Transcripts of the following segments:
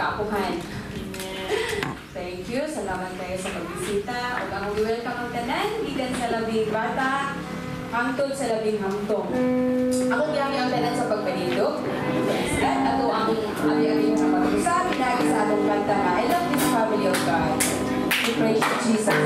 kapuhan. Thank you. Salamat kayo sa pagbisita. O ang welcome ang tanan, gikan sa labing bata, hangtod sa labing hamtong. Ako biyagi ang tanan sa pagpanindog. Ato ang abi-abi na mag-usap, pinagi sa atong kanta nga, I love this family of God. We praise you, Jesus.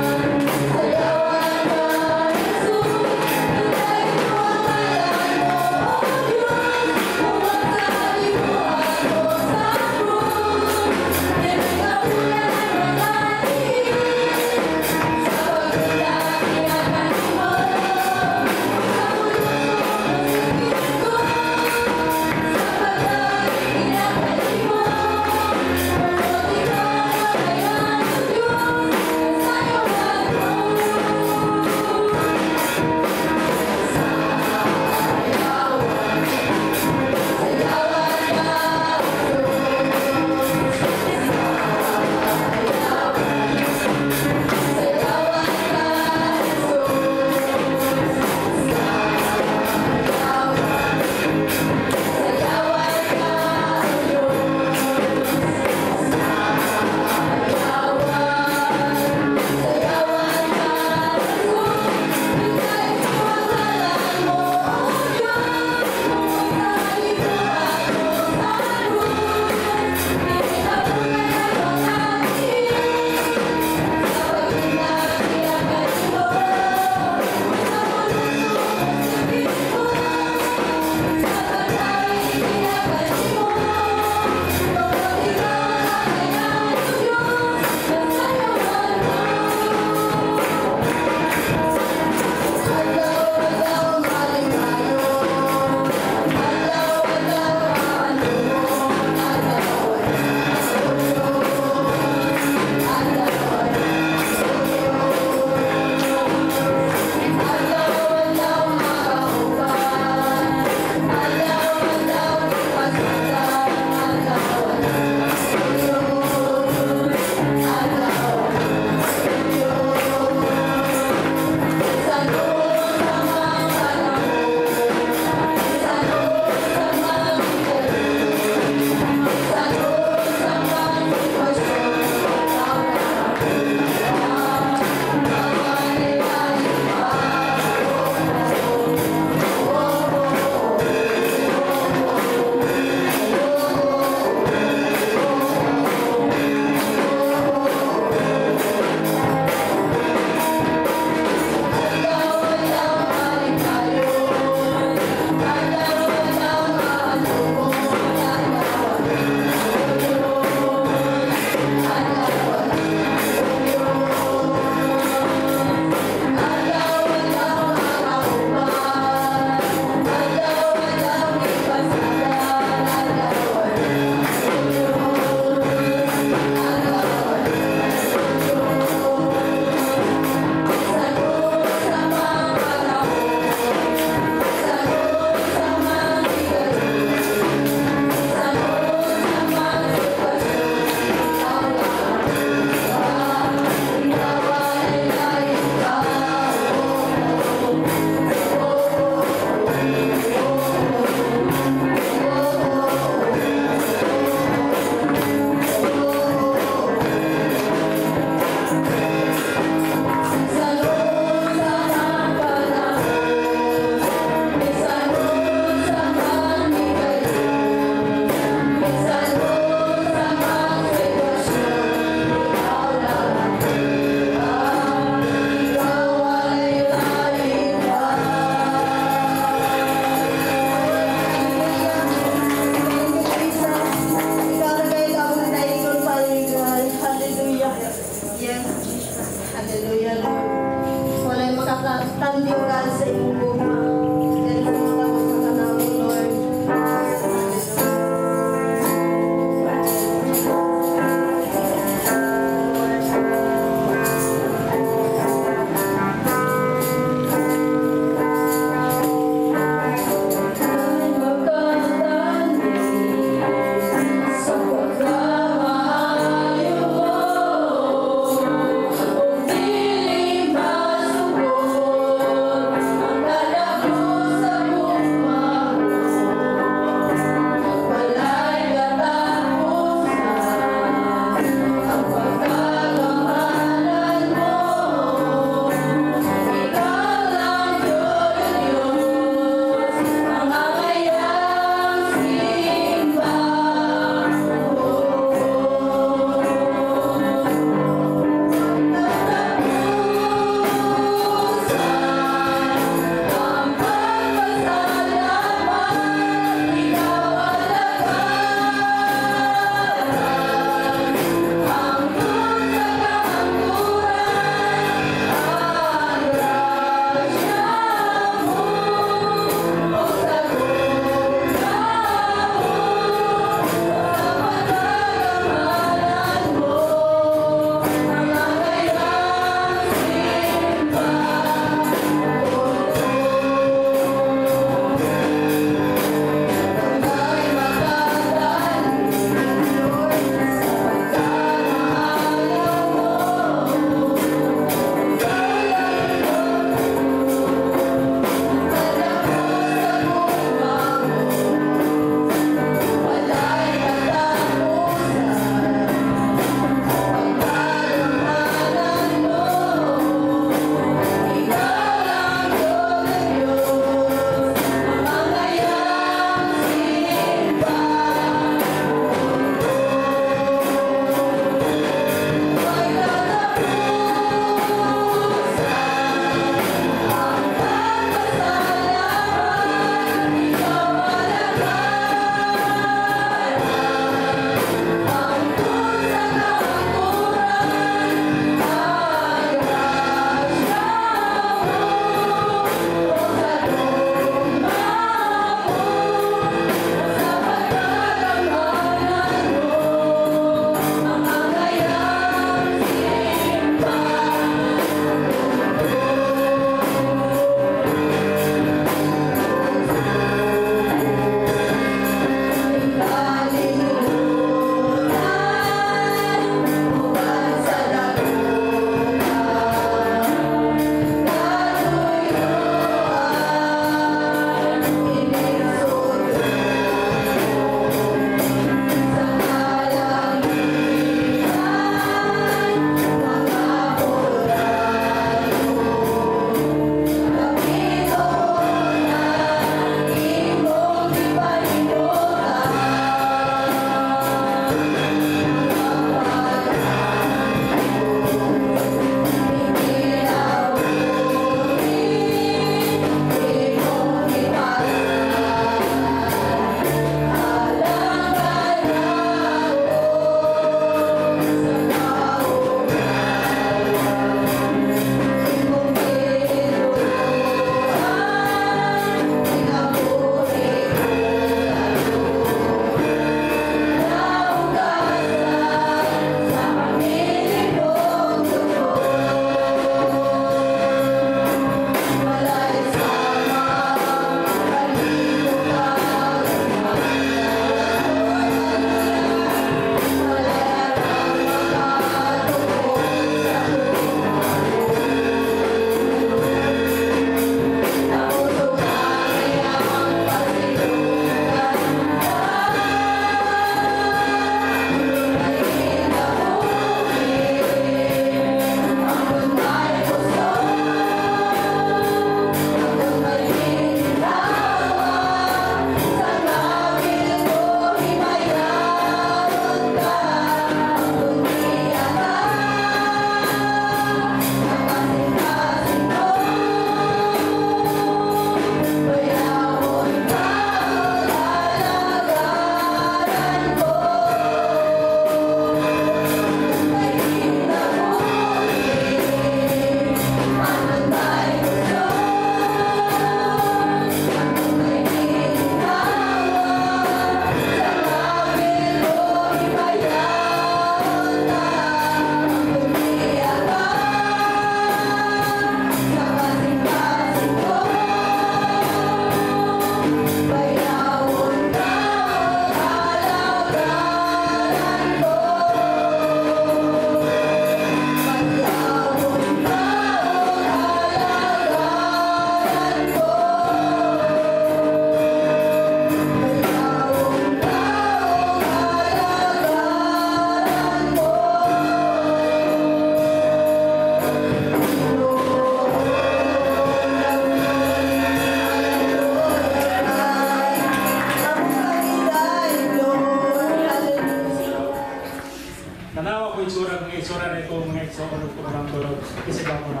Nanawa ko itsura ng itsura nito mga itsura ko ng tulog. Kasi ba ko na.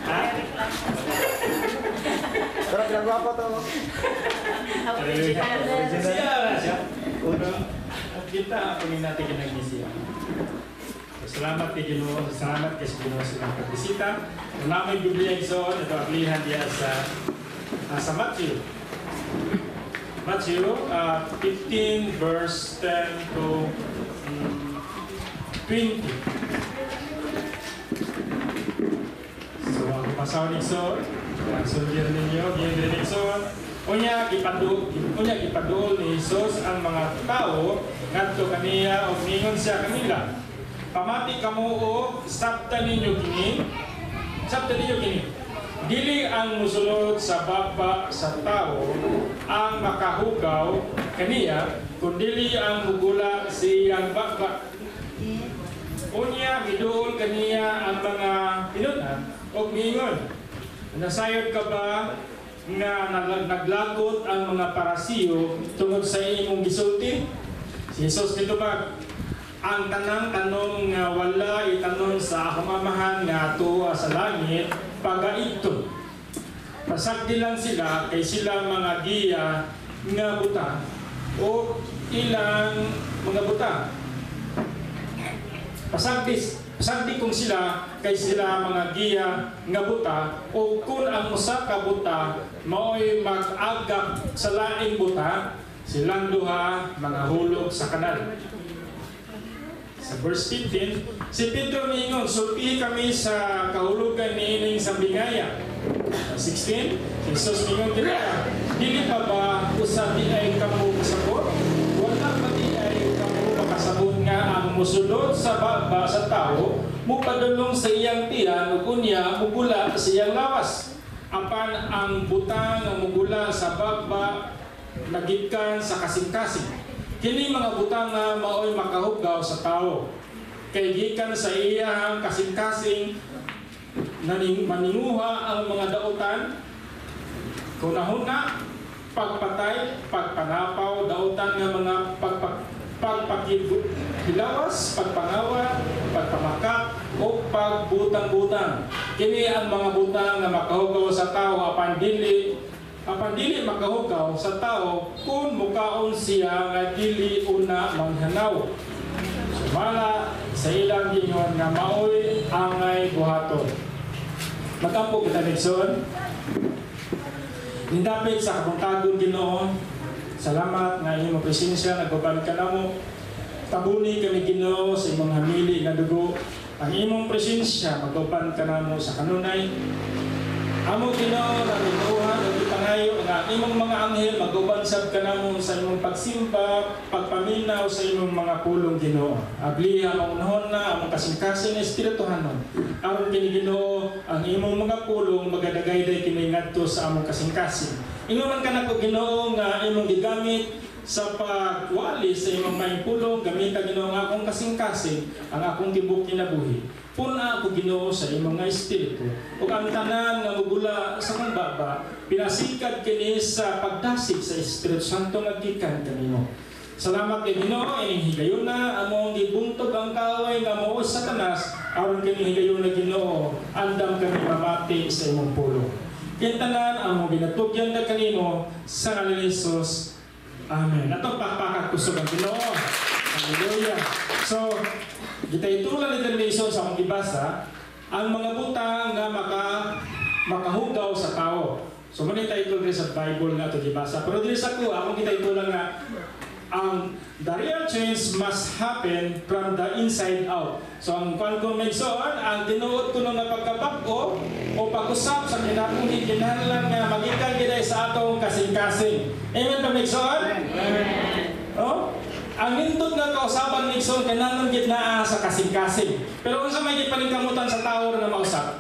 Ha? Pero pinagwapo to. Siya. Pero kita ako ni natin kinagmisiya. Salamat kay Ginoo, salamat kay Ginoo sa inyong pagbisita. Kung namin Biblia ito ablihan diya sa Matthew. Matthew 15 verse 10 to 20. So, ang pasawin ito, sundian ninyo, ginrin ito. Unya gipaduol ni Jesus ang mga tao ngadto kaniya og ningon siya kanila. Pamati kamo o sabta ninyo kini. Dili ang musulod sa baba sa tao ang makahugaw kaniya, kundi ang mugula siyang baba. Unya miduol kaniya ang mga pinunan og ningon. Nasayod ka ba nga naglagot ang mga parasiyo tungod sa imong gisulti? Si Jesus dito ba? Ang tanang tanong nga wala itanong sa akong amahan nga tuwa sa langit, pagaito. Pasagdi lang sila kay sila mga giya nga buta o ilang mga buta. Pasagdi kung sila kay sila mga giya nga buta o kung ang usa ka buta mao'y mag-agap sa laing buta, silang duha mga hulog sa kanal. Sa verse 15, si Pedro mingon, sulti kami sa kahulugan ni ining sa bingaya. 16, Jesus mingon kaya, dili pa ba usabi ay kamu kasabot? Wala pa di ay kamu makasabot nga ang musulod sa baba sa tao, mupadulong sa iyang tiyan ug unya mugula sa iyang lawas. Apan ang butang nga mugula sa baba nagitkan sa kasing-kasing. Kini mga butang nga mao'y makahugaw sa tao. Kay gikan sa iyang kasing-kasing maninguha ang mga dautan, kunahuna, pagpatay, pagpanapaw, dautan nga mga pagpakilawas, pagpangawa, pagpamakak, o pagbutang-butang. Kini ang mga butang nga makahugaw sa tao apan dili makahugaw sa tao kung mukaon siya nga dili una manghanaw. Sumala sa ilang gingon nga maoy angay buhaton. Magampo kita Nixon. Nindapit sa kabuntagon Ginoo. Salamat nga imong presensya nagbaban ka namo. Tabuni kami Ginoo sa imong hamili nga dugo. Ang imong presensya magbaban ka namo sa kanunay. Amo Ginoo na minuhan at ipangayo nga imong mga anghel magubansab ka namo sa imong pagsimba, pagpaminaw sa imong mga pulong Ginoo. Abliha maunahon na among kasing-kasing espirituhanon. Aron kini Ginoo ang imong mga pulong magadagayday kini ngadto sa among kasing-kasing. Ingon ka nako Ginoo nga imong gigamit sa pagwali sa imong maayong pulong, gamita Ginoo nga akong kasing-kasing ang akong tibuok kinabuhi. Puna ako Ginoo sa imong nga espiritu ug ang tanan nga mugula sa kong baba pinasikad kini sa pagdasig sa Espiritu Santo nga gikan kanimo. Salamat kay Ginoo ining higayuna among gibuntog ang kaaway nga mao sa Satanas aron kini higayuna Ginoo andam kami mamati sa imong pulong. Kay tanan among ginatugyan na kanimo sa ngalan ni Jesus. Amen. Atong pakpakat kusog ang Ginoo. Hallelujah. So kita itulan ni Terlison sa akong ibasa, ang mga butang nga makahugaw sa tao. So manita ito rin sa Bible nga ito ibasa. Pero dili sa kuha, akong kita itulan nga, the real change must happen from the inside out. So ang konfirmation, ang tinuod ko nga pagkabako o pag-usap sa kinakong kinahanglan nga magikan kita sa atong kasing-kasing. Amen pa Mixon? Amen. Oh? Ang nindot nga kausaban Nixon kanang gitna sa kasing-kasing. Pero kung sa may gipaningkamutan sa tao na mausap.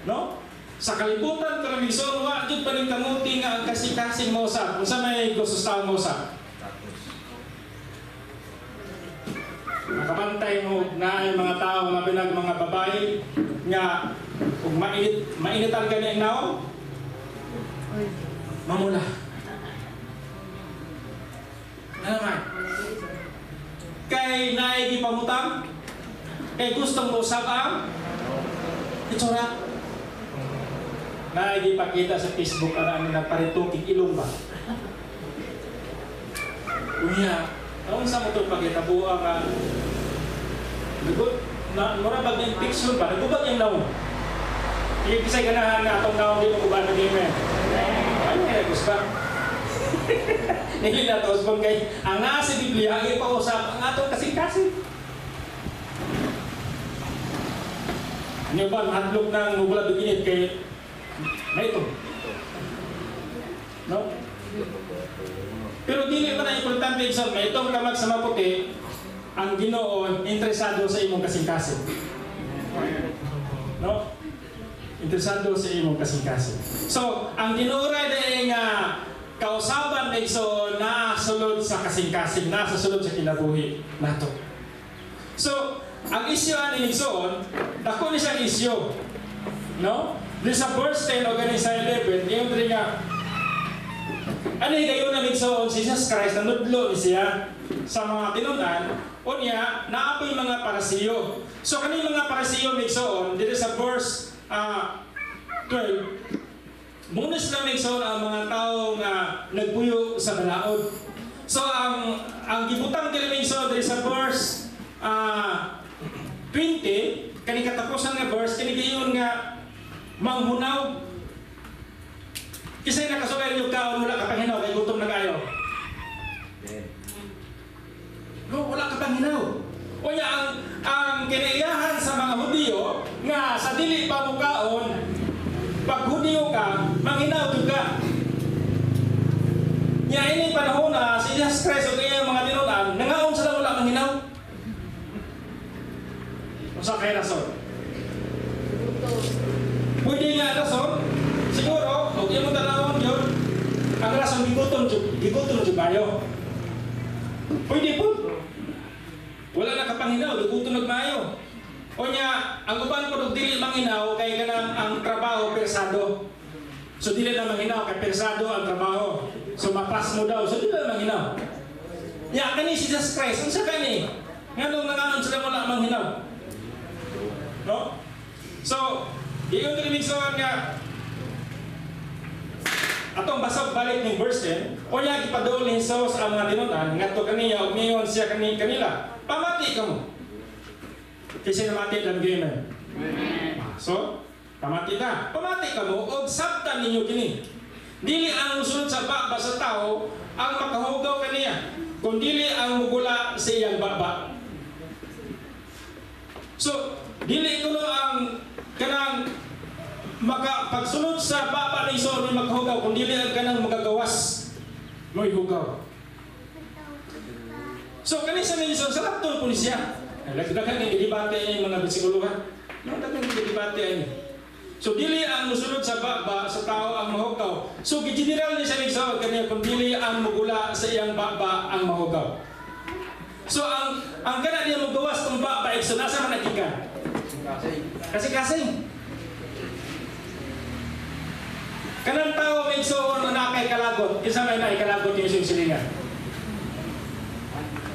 No? Sa kalibutan ka Nixon, wa jud paningkamuti nga ang kasing-kasing mausap. Kung sa may gusto sa tao mausap. Nakabantay mo na ay mga tao na pinag mga babae nga kung mainitan ka na inaw, mamula. kay naigi pamutang? Kay gustong mo usab ang itsura? Naigi pakita sa Facebook ang nagparitukig ilong ba? Unya, naunsa mo ito pagkitabuha nga mura bag yung fiction ba? Nagubag yung naon. Hindi kisay ganahan nga atong naon di mo kubaan ng game. Ano kaya gusto? Nili na ito, kay ang nga sa Biblia, ang ipausap ang atong kasing-kasing. Ano ba, mahatlog ng mubula biginit kay na ito? No? Pero dili man ang importante sa may itong kamag sa maputi, ang Ginoo interesado sa imong kasing-kasing. No? Interesado sa imong kasing-kasing. So, ang Ginoo ra day nga kausaban na iso nasulod sa kasing-kasing, nasulod sa kinabuhi nato. So, ang isyu ani igsoon, dako ni siyang isyu. No? Di sa verse 10 o ganing sa 11, yung diri nga ano kayo na igsoon si Jesus Christ na nudlo ni siya sa mga tinunan o niya naapoy mga parasiyo. So kani mga parasiyo igsoon diri sa verse 12 munis lang igsoon ang mga tao nga nagpuyo sa balaod. So ang gibutang diri igsoon diri sa verse 20 kani katapusan nga verse kini giyon nga manghunaw. Kisay nakasugay yung kaon wala ka panginaw kay gutom na kayo. No, wala ka panginaw. O niya ang kinaiyahan sa mga Hudiyo nga sa dili pa mo kaon pag Hudiyo ka, manginaw ka. Nya ini panahon na si Jesus Christ o kaya mga tinunan nangaon sila wala manginaw. Usa kay rason. Pwede nga rason. Siguro, huwag yung tanawang yun. Ang rason, gigutom kayo. Pwede po. Wala na kapanginaw, gigutom nagmayo. O niya, ang uban po dili manginaw, kay ganang ang trabaho persado. So dili na manginaw, kay persado ang trabaho. So mapras mo daw, so dili na manginaw. Ya, kani si Jesus Christ, ang sa kani. Nga nung nanganon sila wala manginaw. No? So, iyon rin nga, atong basag balik ng verse 10, o niya ipadol ni Jesus ang mga tinunan, nga to kaniya, o ngayon siya kanila, pamati ka mo. Kasi namati lang gamer. So, pamati ka. Pamati ka mo, o sabtan ninyo kini. Dili ang musunod sa baba sa tao, ang makahugaw kaniya, kung dili ang mugula sa iyang baba. So, dili ko ang kanang pagsunod sa baba ni Iso ni maghugaw kung dili ang kanang magagawas mo ihugaw. So kani sa Iso sa laptop po ni siya. Lagdagan ng debate ay mga besikuluhan. Lagdagan ng debate ay. So dili ang musunod sa baba sa tao ang mahugaw. So general ni sa Iso kaniya kung dili ang mugula sa iyang baba ang mahugaw. So ang kana niya magawas tong baba Iso nasa man nagikan. Kasi kanang tao may soon na nakay kalagot, isa may naikalagot yung silingan.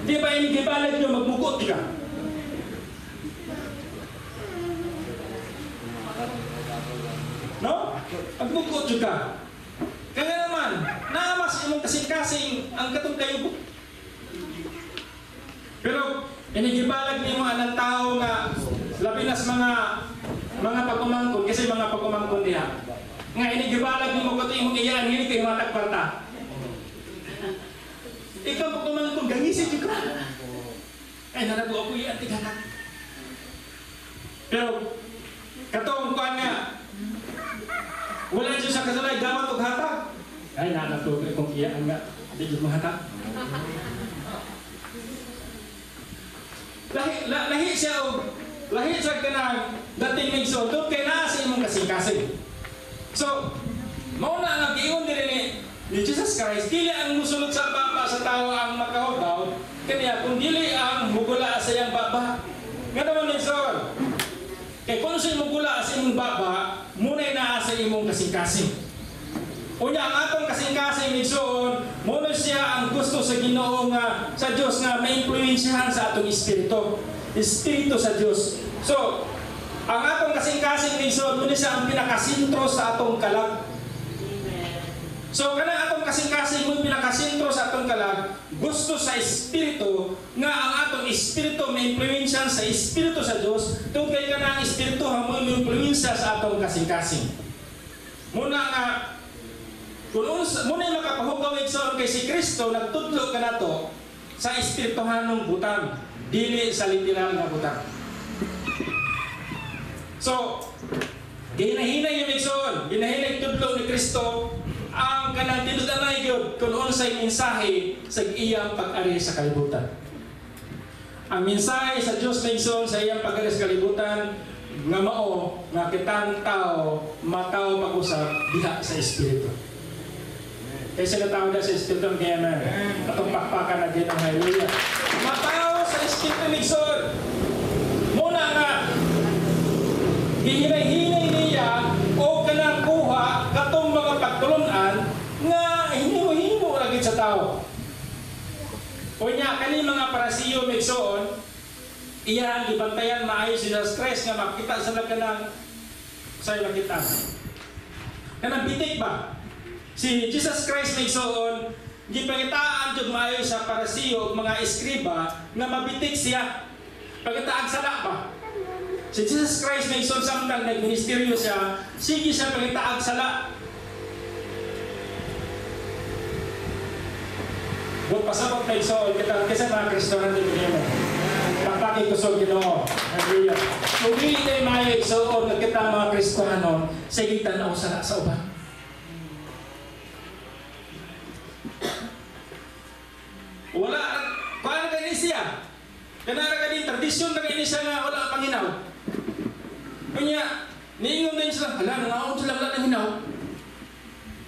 Di ba yung gibalag nyo magmukot ka? No? Magmukot ka. Kaya naman, naamas yung kasing-kasing ang katong kayo. Pero, inigibalag niyo ang tao nga labinas mga pagkumangkon, kasi mga pagkumangkon niya. Nga inigibalag mo ko ito yung iyan, hindi kayo matagparta. Ikaw po kumalang kong gangisin yung ka. Ay, nalago ako iyan, tiganak. Pero, katong kuhan nga, wala siya sa kasalay, dapat og hatag. Ay, nalago kong iyan nga, hindi yung mahatag. Lahi siya kanang dating migso, doon kay nasa imong kasing-kasing. So, mauna nga giyon diri ni Jesus Christ, dili ang musulod sa baba sa tao ang makahugaw, kaniya kung dili ang mugula sa iyang baba. Nga naman ni Sol, kay kung siya mugula sa imong baba, muna'y naa sa imong kasing-kasing. Unya ang atong kasing-kasing ni Sol, Muna siya ang gusto sa Ginoo nga sa Dios nga maimpluwensyahan sa atong espiritu. Espiritu sa Dios. So, ang atong kasing-kasing igsoon, muna siya ang pinakasintro sa atong kalag. So, kanang atong kasing-kasing mo pinakasintro sa atong kalag, gusto sa espiritu nga ang atong espiritu may impluwensyahan sa espiritu sa Dios, tungkol ka na ang espiritu mo may impluwensya sa atong kasing-kasing. Muna nga, muna yung makapahugaw igsoon kay si Kristo, nagtudlo ka na to sa espirituhanong butang, dili sa literal na butang. So, ginahinay yung igsoon, ginahinay tudlo ni Kristo, ang kanang tinudanay yun kung unsay mensahe sa iyang pag-ari sa kalibutan. Ang mensahe sa Diyos na igsoon sa iyang pag-ari sa kalibutan nga mao nga kitang tao mataw mag-usap diha sa espiritu. Kaya sila tao na sa espiritu ng kaya na atong pakpakan na din ang hallelujah. Mataw sa espiritu ng igsoon. Muna nga gihinay-hinay niya o kanang kuha katong mga pagtulunan nga hinimo-himo lagi sa tao. O niya, kani mga parasiyo megsoon, iya ang gibantayan maayo si Jesus Christ nga makita sa kanang sa makita. Kanang bitik ba? Si Jesus Christ megsoon, gipangitaan jud maayo sa parasiyo mga eskriba nga mabitik siya. Pagitaag sala ba? Si Jesus Christ may isang samtang nagministeryo siya, sige siya pagitaag sala. Huwag pasabot na iso, kasi mga Kristo na din mo. Pagpakit ko sa Ginoo. Hallelujah. Kung hindi tayo mayo iso, o nagkita mga Kristohanon, sige tanaw sala sa uban. Wala, paano ka ni siya? Kanara ka din, tradisyon na kayo siya nga wala ang panginaw. Kanya, niingon din sila, hala, nangaon sila wala ng hinaw.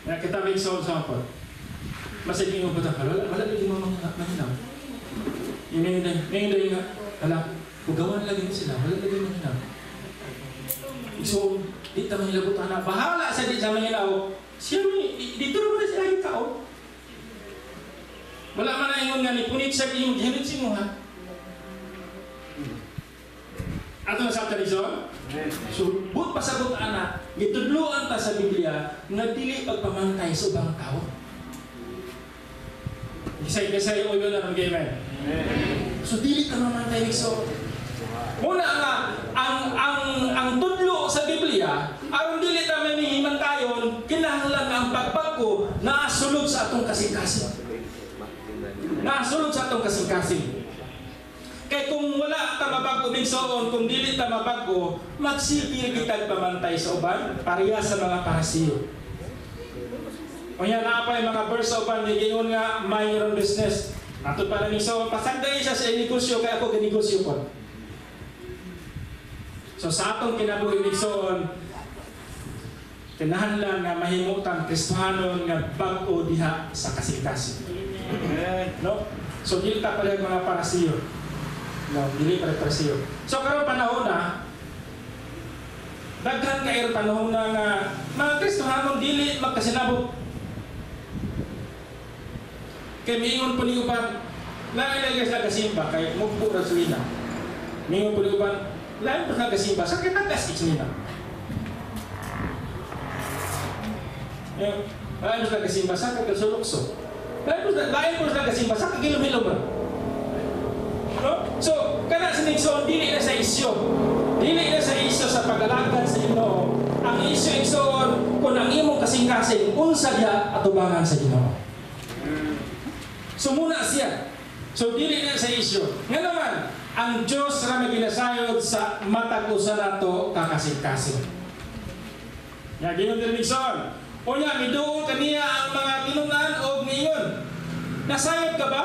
Kaya kita may sound-sample. Masig ingon po ito, wala din mo manghinaw. Ngayon din nga, hala, hugawan lagi sila, wala din mo hinaw. So, di ta mahilabutan na, bahala sa di sa manghinaw, siya dito naman na siya yung tao. Wala man na ingon nga, nipunit siya, yung ginit si mo ha. Ato na sa tradisyon? So, but pasabot anak, gitudluan ta sa Biblia nga dili pagpamantay sa ubang tao. Isay-isay o yun na ng game. So, dili ka mamantay so. Muna nga, ang tudlo sa Biblia, aron dili ta mamihimantayon, kinahanglan ang pagpagko na sulod sa atong kasing-kasing. Nasulod sa atong kasing-kasing. Kaya kung wala ta mabago bigsoon, kung dili ta mabago, magsige kita pamantay sa uban, pareha sa mga parasiyo. O yan, naapay mga verse sa uban, gigingon nga, mayroon business. Nato pa rin so, pasagday siya sa negosyo, kaya ako ganegosyo ko. So sa atong kinabuhi bigsoon, kinahanglan nga mahimutan Kristohanon nga bag-o diha sa kasing-kasing. No? So dili ta pareha mga parasiyo. No, dili preparasyon. So karon panahon na daghan kay panahon na nga mga Kristohanon dili magkasinabot. Kay miingon po ni uban, lain sa kasimba kay mugpo ra sulina. Miingon po ni uban, lain pa sa kasimba sa kinagas isinina. Lain sa kasimba sa kasulukso. Lain po sa kasimba sa kagilom-hilom. No? So, kana sa Nixon, dili na sa isyo. Dili na sa isyo sa pag-alagad sa Ginoo. Ang isyo igsoon kung ang imong kasing-kasing unsa diha atubangan sa Ginoo. So muna siya. So dili na sa isyo. Nga naman, ang Dios ra may ginasayod sa matag usa nato kakasing-kasing. Ya ginon din Nixon. Unya miduol kaniya ang mga tinunan og niyon. Nasayod ka ba?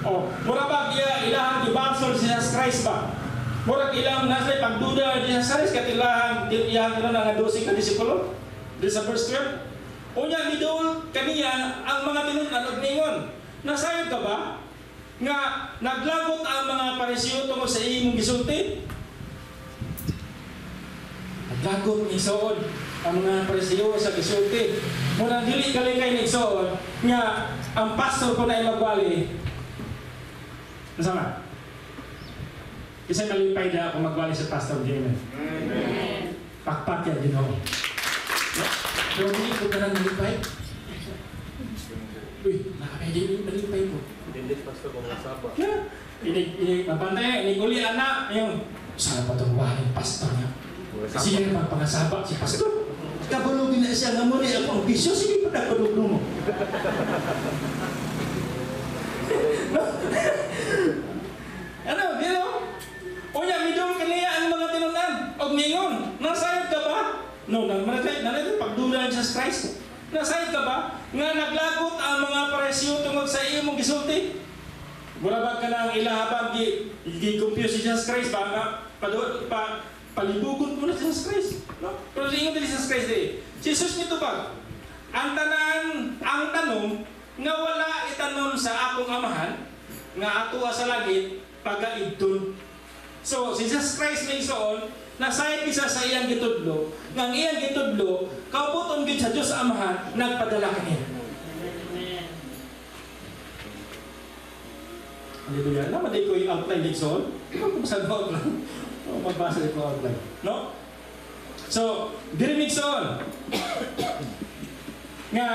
O, mura ba ilahang gibasol si Jesus Christ ba? Mura ilang nasa pagduda ni Jesus Christ katilahang iyang nga 12 ka disipulo? Di sa verse 12. Unya midul kaniya ang mga tinunan og ningon. Nasayod ka ba? Nga naglagot ang mga parisiyo tungkol sa imong gisulti? Naglagot ni Soon ang mga parisiyo sa gisulti. Muna dili kalingay ni Soon nga ang pastor ko na ay magwali, nasama? Kasi malipay na ako magwali sa pastor, di ba? Pakpak yan, Ginoo. Pero hindi ko ka nang malipay. Uy, nakapay malipay ko. Hindi pastor ko masaba. Yeah. Mapantay, iniguli anak. Yung, sana pa itong waling pastor niya. Sige na pagpangasaba si pastor. Kabulugin na siya, nga muli ako ang bisyo. Sige pa nagpalugno mo. Ano, dito? Unya, midong kaniya ang mga tinunan. O ningon, nasayod ka ba? No, nanay pagdulan sa Christ. Nasayod ka ba? Nga naglagot ang mga paresyo tungkol sa iyo mong gisulti. Mula ba ka na ang ilahabang gi-confuse si Jesus Christ ba? Palibugot mo na si Jesus Christ. No? Pero ingon din si Jesus Christ eh. Jesus nito ba? Ang tanong nga wala itanom sa akong amahan nga ato sa langit pagaidton. So, si Jesus Christ may soon, nasayad isa sa iyang gitudlo, nga ang iyang gitudlo, kauputon gid sa Diyos Amahan, nagpadala kaniya. Hallelujah. Naman di ko yung outline dito soon. Kung saan ba outline? Magbasa ko outline. No? So, dirimig soon. Nga,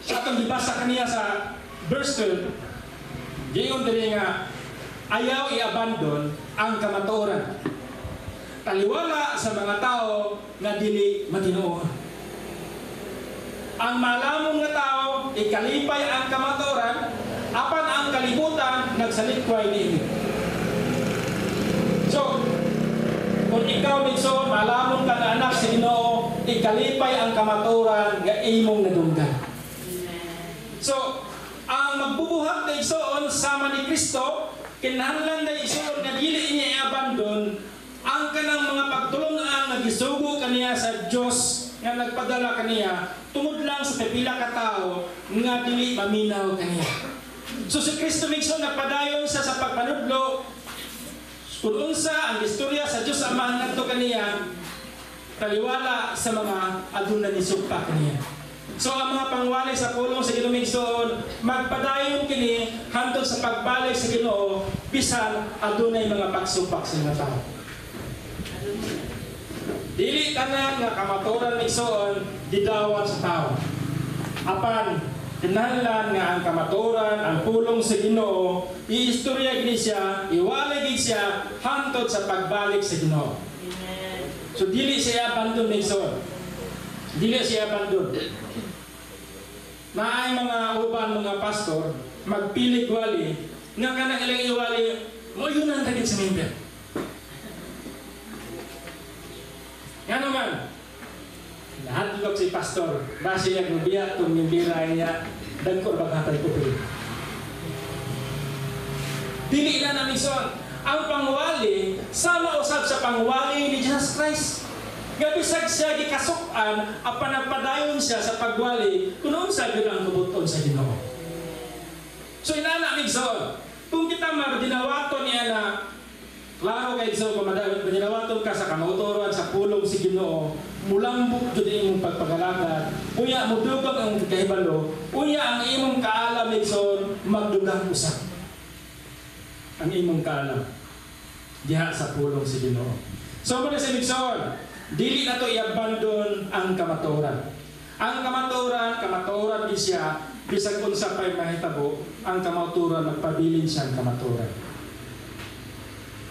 sa itong dibasa kaniya sa verse 12, gayon diri nga, ayaw i-abandon ang kamatuoran. Taliwala sa mga tao nga dili matinuon. Ang malamong nga tao, ikalipay ang kamatuoran, apan ang kalibutan, nagsalikway niini. So, kung ikaw minsan, malamong ka na anak sa Ginoo, ikalipay ang kamatuoran nga imong nadunggan. So, ang magbubuhat na igsoon sama ni Kristo, kinahanglan na igsoon na dili niya i-abandon ang kanang mga pagtulungan na gisugo kaniya sa Dios nga nagpadala kaniya tungod lang sa pipila ka tawo nga dili maminaw kaniya. So si Kristo migson nagpadayon sa pagpanudlo kung unsa ang istorya sa Dios Ama ngadto kaniya taliwala sa mga aduna ni sugpa kaniya. So ang mga pangwali sa pulong sa Ginoo migsoon magpadayon kini hantod sa pagbalik sa Ginoo bisan adunay mga pagsumpak sa mga tao. Dili tanan nga kamatuoran migsoon didawan sa tao. Apan kinahanglan nga ang kamatuoran, ang pulong sa Ginoo, iistorya gid siya, iwalay gid siya hantod sa pagbalik sa Ginoo. So dili siya abandon migsoon. Dili siya abandon. Maay mga uban mga pastor magpilig wali nga kanang ilang iwali mo yun ang tagit sa member. Nga naman lahat log si pastor base niya gubiya itong membiray niya dagko baghatay ko pili. Dili na namin son ang pangwali sama usab sa pangwali ni Jesus Christ. Nga bisag siya gikasukan apan nagpadayon siya sa pagwali kuno unsa gyud ang tubuton sa Ginoo. So inana migson, kung kita magdinawaton niya na klaro kay Igsoon magdinawaton ka sa kamautoran sa pulong si Ginoo, mulambok jud imong pagpagalagad, unya mo dugog ang kahibalo, unya ang imong kaalam Igsoon magdugang usab. Ang imong kaalam diha sa pulong si Ginoo. So mo sa Igsoon, dili na to i-abandon ang kamatuoran. Ang kamatuoran di siya, bisag unsa pay mahitabo, ang kamatuoran magpabilin siya ang kamatuoran.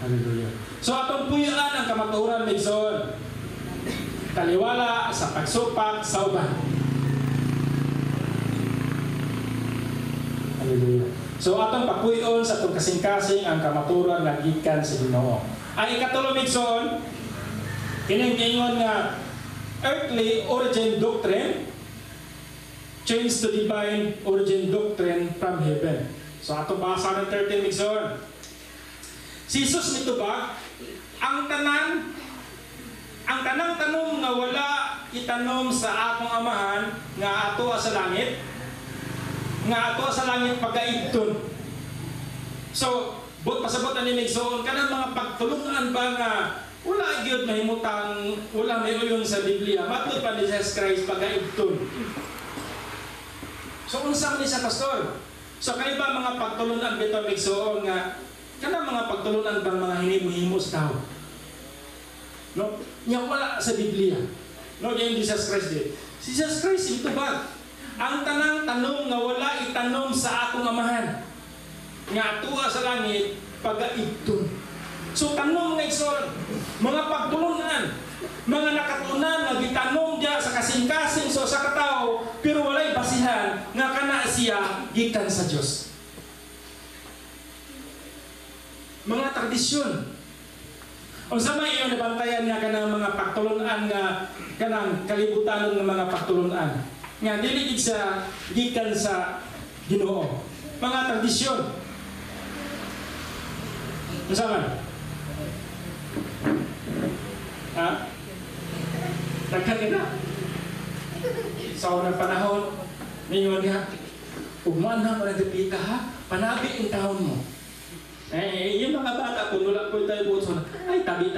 Hallelujah. So atong puyaan ang kamatuoran migsoon. Taliwala sa pagsupak sa uban. Hallelujah. So atong papuyon sa atong kasing-kasing ang kamatuoran nga gikan sa Ginoo. Ang ikatulo migsoon, kining ingon nga earthly origin doctrine change to divine origin doctrine from heaven. So ato basa ng 13 migsoon. Si Jesus mitubag ang tanang tanom nga wala itanom sa akong amahan nga ato sa langit pagaidton. So pasabot ani migsoon kanang mga pagtulungan ba nga wala gyud mahimutang wala may uyon sa Biblia. Matod pa ni Jesus Christ pagaidton. So unsa man ni sa pastor? So kani ba mga pagtulunan bitaw migsuon nga kana mga pagtulunan bang mga hinimo-himo sa tao? No? Nya wala sa Biblia. No, yung Jesus Christ din. Jesus Christ ito ba? Ang tanang tanong nga wala itanong sa akong amahan. Nga tuwa sa langit pagaigton. So tanong nga igsoon, mga pagtulunan, mga nakatunan nga gitanong diya sa kasing-kasing so sa katao pero walay basihan nga kana siya gikan sa Dios. Mga tradisyon. Unsa may iyon nabantayan nga kanang mga pagtulunan nga kanang kalibutan ng mga pagtulunan nga dili gid sa gikan sa Ginoo. Mga tradisyon. Unsa man? Ha? Daghan na. Sa unang panahon, ningon nga, umuan na mo nagdipita ha, panabi ang taon mo. Yung mga bata, kung wala po tayo buso na, ay tabi.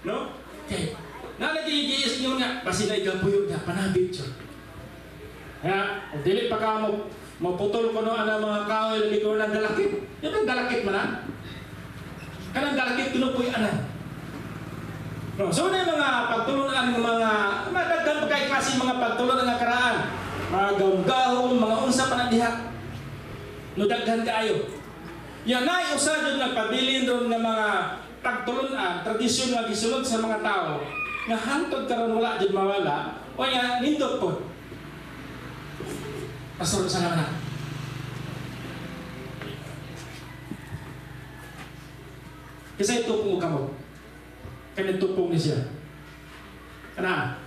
No? Okay. Nalagigiyas nyo nga, basi na igabuyo niya, panabi siya. Kaya, dili pa ka mo, maputol ko no, ang mga kahoy, labi ko ng dalakit. Yung ang dalakit man ha? Kanang dalakit, kuno po yung anan. No, so na yung mga pagtulunan ng mga madagdag pagkay klase mga pagtulunan ng karaan. Mga gawong-gahong, mga unsa pa na diha. No, daghan kaayo. Yan na usa jud nagpabilin ron nga mga pagtulunan, tradisyon nga gisunod sa mga tao nga hantod karon wala jud mawala o ya nindot po. Pastor sa naman na. Kasi itupong ka mo. Kaya tupong ni siya. Kana?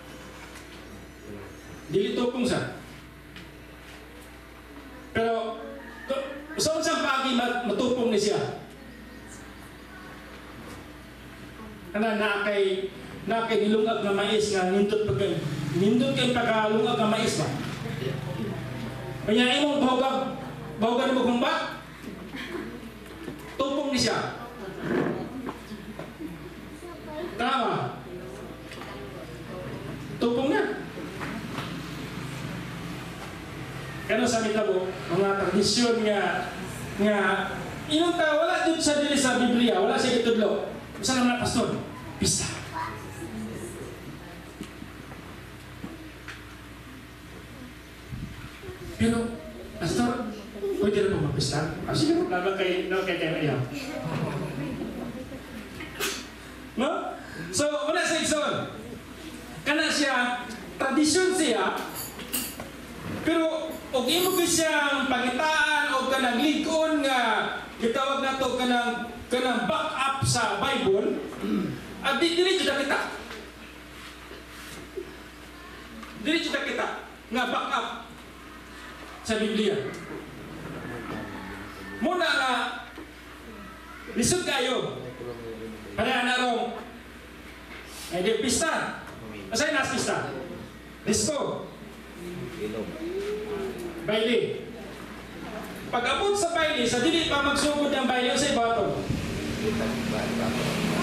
Dili tupong siya. Pero, saan siyang pagi matupong ni siya? Kana na kay nilungag na mais nga nindot kay pagkalungag na mais ba? Kanya imong bahugan mo kumba? Tupong ni siya. Tama. Tupong na. Kano sa mitabo, mga tradisyon nga inong tao, wala dito sa dili sa Biblia, wala siya itudlo. Basta naman pastor, pista. Pero, pastor, pwede na po magpista? Sige, naman kay iya. No? So, una sa igsoon, kana siya, tradisyon siya, pero og imo gyud siyang pangitaan o kanang lig-on nga gitawag nato kanang back up sa Bible, at dili jud kita. Dili jud kita nga back up sa Biblia. Muna nga lisod kayo. Para narong di pista. Asay nas pista? Disco. Baile. Pag-abot sa baile, sa dili pa magsugod ang baile sa ibato.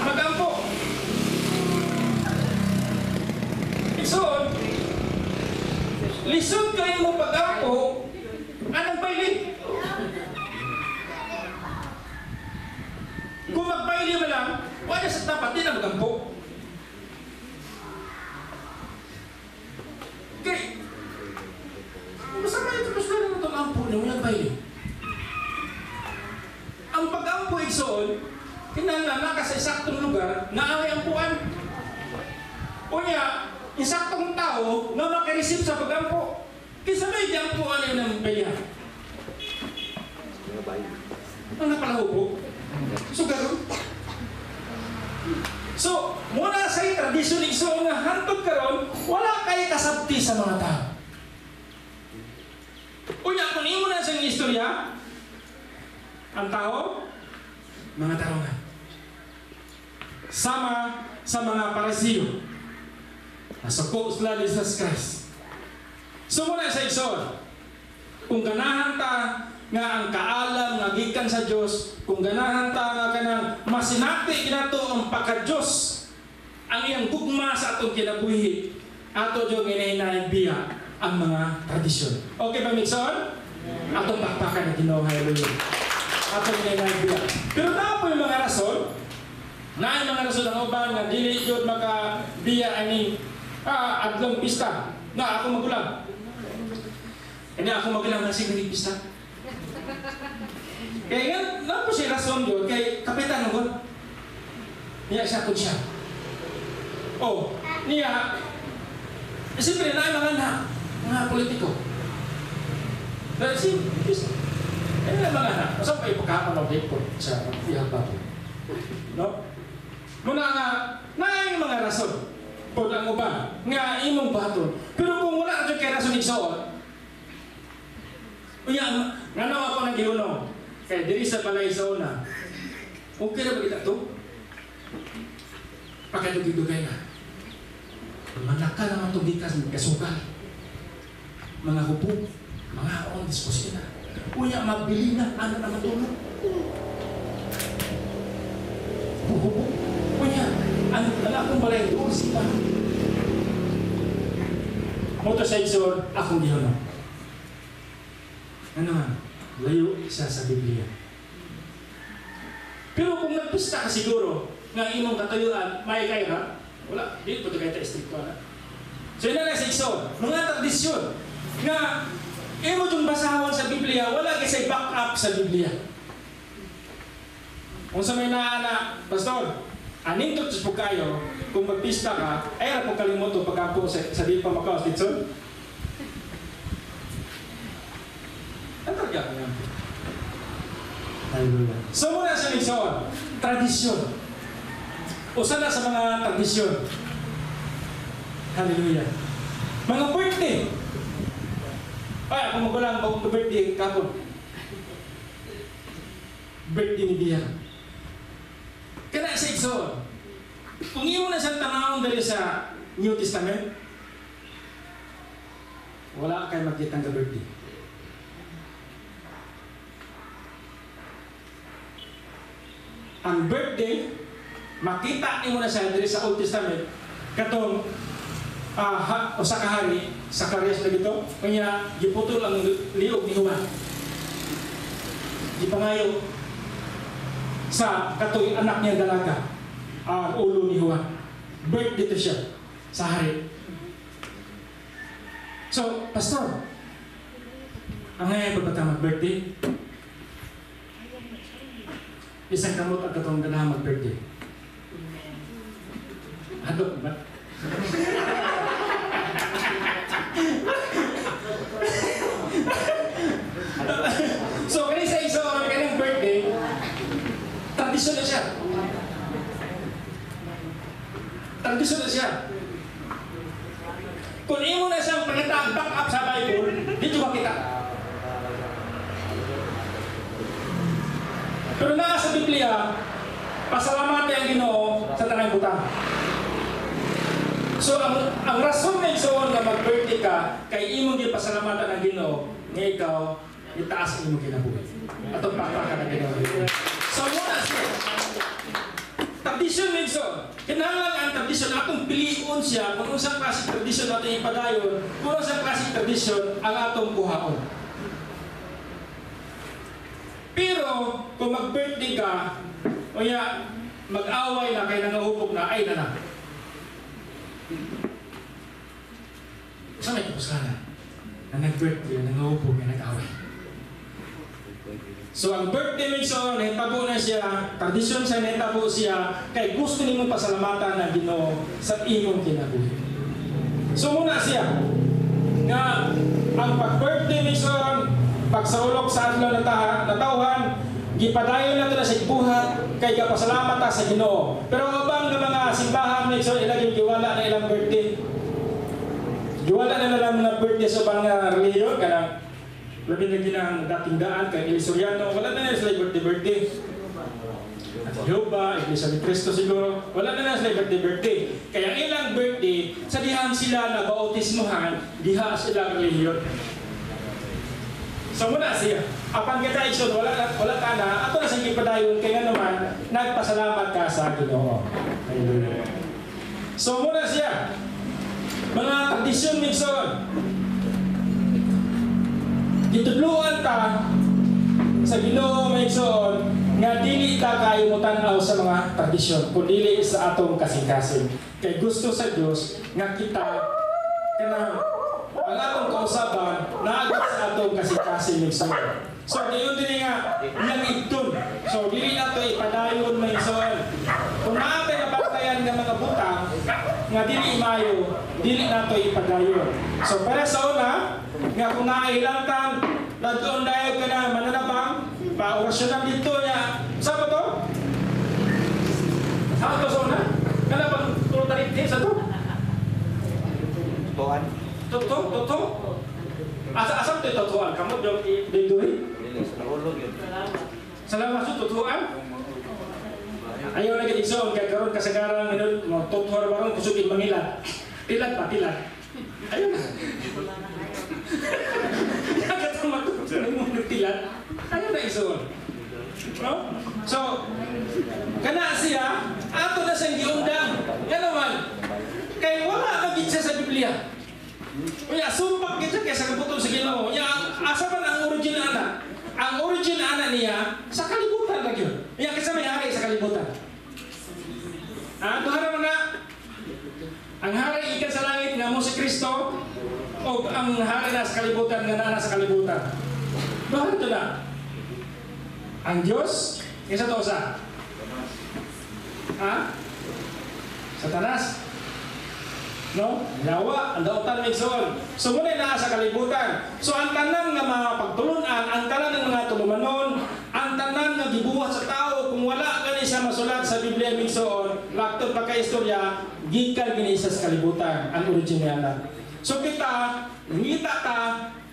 Magampo. Isod, lisod kayo mo pag-ampo, anong baile? Kung magbaili mo lang, wala sa tapat din ang magampo. Okay. Masama ito, mas lang itong ampo na walang baili. Ang pag-ampo igsoon, kinala ka sa isaktong lugar na ay ampuan. O niya, isaktong tao na makareceive sa pag-ampo. Kisa may ampuan yun ng bailihan. Ang napalahubo. So, gano'n. So, muna sa tradisyon igsoon nga hantod karon, wala kay kasabti sa mga tao. Unya, kung imo na sa istorya, ang tao, mga tao nga. Sama sa mga parisiyo. Nasuko sila ni Jesus Christ. So, muna sa igsoon, kung ganahan ta nga ang kaalam nga gikan sa Dios, kung ganahan ta nga kanang masinati kinato ang pagka-Dios ang iyang gugma sa atong kinabuhi, ato jud ginahinahin biya ang mga tradisyon. Okay ba, Mixon? Atong pakpakan na Ginoo, hallelujah. Atong nangaybiya. Pero na po yung mga rason, na yung mga rason ang uban nga dili yun makabiya ani adlong pista na ako magulang. Hindi ako magulang na sigaring pista. Kaya nga, na po siya rason yun, kay kapitan ng niya siya kung siya. Oh, niya, siyempre na yung mga politiko. Dahil siyempre, ayun ang mga anak. Masang pa ipagkakapag po sa pagpiyang bato. No? Muna nga, na yung mga rason po ang uban nga imong bato. Pero kung wala ka kay rason igsoon, unya, nganaw ako ng giunong. Kaya diri sa balay sa una, okay na ba kita ito? Pakadugay-dugay na. Manaka naman itong gikas ng kasukal. Mga hubog, mga on disposal na. Unya, mabili na, ano naman tulog. Hubog. Unya, ano akong balay doon sila. Motorcycle, akong giunong. Ano man? Layo siya sa Biblia. Pero kung nagpista ka siguro nga imong katayuan, may kaya wala, di po ito kayo ta-estricto na. So yun na sa igsoon, mga tradisyon nga imo itong basahon sa Biblia, wala kasi back up sa Biblia. Kung sa may naana, Pastor, aning tutos po kayo, kung magpista ka, ay po kalimuto pagkapo sa di pa makaos dito. Ano talaga ko yan? Hallelujah. So muna sa igsoon, tradisyon. Usa na sa mga tradisyon. Hallelujah. Mga birthday. Ay, ako magulang bagong birthday kapon. Birthday ni Bia. Kana sa igsoon. Kung imo na siyang tanawon dali sa New Testament, wala kay magkitang ka birthday. Ang birthday, makita niyo na siya diri sa Old Testament katong usa ka hari sa Sakarias na dito kanya giputol ang liog ni Juan gipangayo sa katoy anak niya dalaga ang ulo ni Juan birthday to siya sa hari. So pastor, ang ngayon ba bata mag-birthday? Isang kamot ang katong ganahan mag-birthday. Ano ba? So, kani sa iso, kanyang birthday, tradisyon na siya. Tradisyon na siya. Kung imo na siyang pangita back up sa Bible, dito makita. Pero na sa Biblia, pasalamatan ang Ginoo sa tanang butang. So ang rason ng igsoon nga mag-birthday ka, kay imong di pasalamatan ang Ginoo, nga ikaw itaas ang imong kinabuhi. Atong pakpakan ang Ginoo. So muna siya. Tradisyon ng igsoon. Kinahanglan ang tradisyon atong piliun siya kung unsang klaseng tradisyon atong ipadayon, kung unsang klaseng tradisyon ang atong kuhaon. Pero, kung mag-birthday ka, o ya, mag-away na kay nangahubog na, ay na. Saan may tapos ka na nag-birthday, nangahubog na nag-away. So, ang birthday minsan, nahitabo na siya, tradisyon siya, nahitabo siya, kay gusto niyo pasalamatan na Ginoo sa imong kinabuhi. So, muna siya, nga, ang pag-birthday minsan, pagsaulok sa adlaw na tawhan, gipadayon na ito na sa ibuhat, kay kapasalamat ta sa Ginoo. Pero abang ng mga simbahan ni so ilaging giwala na ilang birthday. Giwala na lang na birthday sa mga reliyon, kanang labi na ginang dating daan, kay Ilisoriano, wala na sila birthday. At Jehovah, Iglesia ni Cristo siguro, wala na sila birthday. Kaya ilang birthday, sa dihang sila na bautismuhan, diha sila reliyon. So muna siya, apang kita igsoon, wala ka na, ato na sa gipadayon, kaya naman, nagpasalamat ka sa Ginoo. Hallelujah. So muna siya, mga tradisyon igsoon, gitudluan ta sa Ginoo maigsoon nga dili ta kayo motanaw sa mga tradisyon kundi sa atong kasing-kasing. Kay gusto sa Dios nga kita kanang ang atong kausaban naagit sa atong kasing-kasing maigsoon. So, diyon din nga, yang igtun. So, dili na ito ipadayon na igsoon. Kung naatay na batayan ng mga butang, nga dili imayo, dili na ito ipadayon. So, para sa una, nga kung nailantan, nagdoon dahil ka na mananabang, pa-orasyonan dito niya. Saan ba ito? Saan ito sa una? Kala bang tulotalit din sa ito? Tuhan. Totoo? Asam ito tutuan? Kamu dong dinduhin? Salamat sa tutuan. Ayaw na gitison kaya karon kasagaran minun mo tutuan barang kusugin mangilat. Tilat pa tilat. Ayaw na. Katong matutunan mo tilat. Ayaw na ison. No? So kana siya ato na siyang giundang. Nga naman kay wala ka gid siya sa Biblia. Kaya sumpak kita kaya sa kabuton sa Ginoo. Asa man ang origin ana? Ang origin ana niya sa kalibutan lagi yun. Iya kasi may hari sa kalibutan. Tuhan naman na ang hari ikan sa langit nga mo si Kristo o ang hari na sa kalibutan nga nana sa kalibutan. Tuhan ito na. Ang Diyos, isa to sa. Satanas. No? Yawa, ang dautan migsoon. So muna na sa kalibutan. So ang tanan nga mga pagtulunan, ang tanan ng mga tulumanon, ang tanan nga gibuhat sa tao kung wala gani siya masulat sa Biblia migsoon, laktod pa ka istorya, gikan gini sa kalibutan ang original. So kita, ngita ta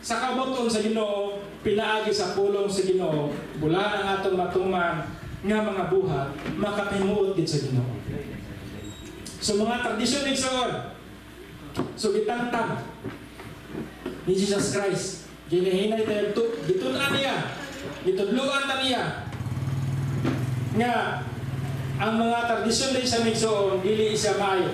sa kabuton sa Ginoo, pinaagi sa pulong sa Ginoo, bulan ang atong matuman nga mga buhat, makapimuot din sa Ginoo. So mga tradisyon migsoon, so gitantang ni Jesus Christ, ginahinay tayo, gitunan niya, gitudluan ta niya, nga ang mga tradisyon din sa migsoon, dili isa maayo.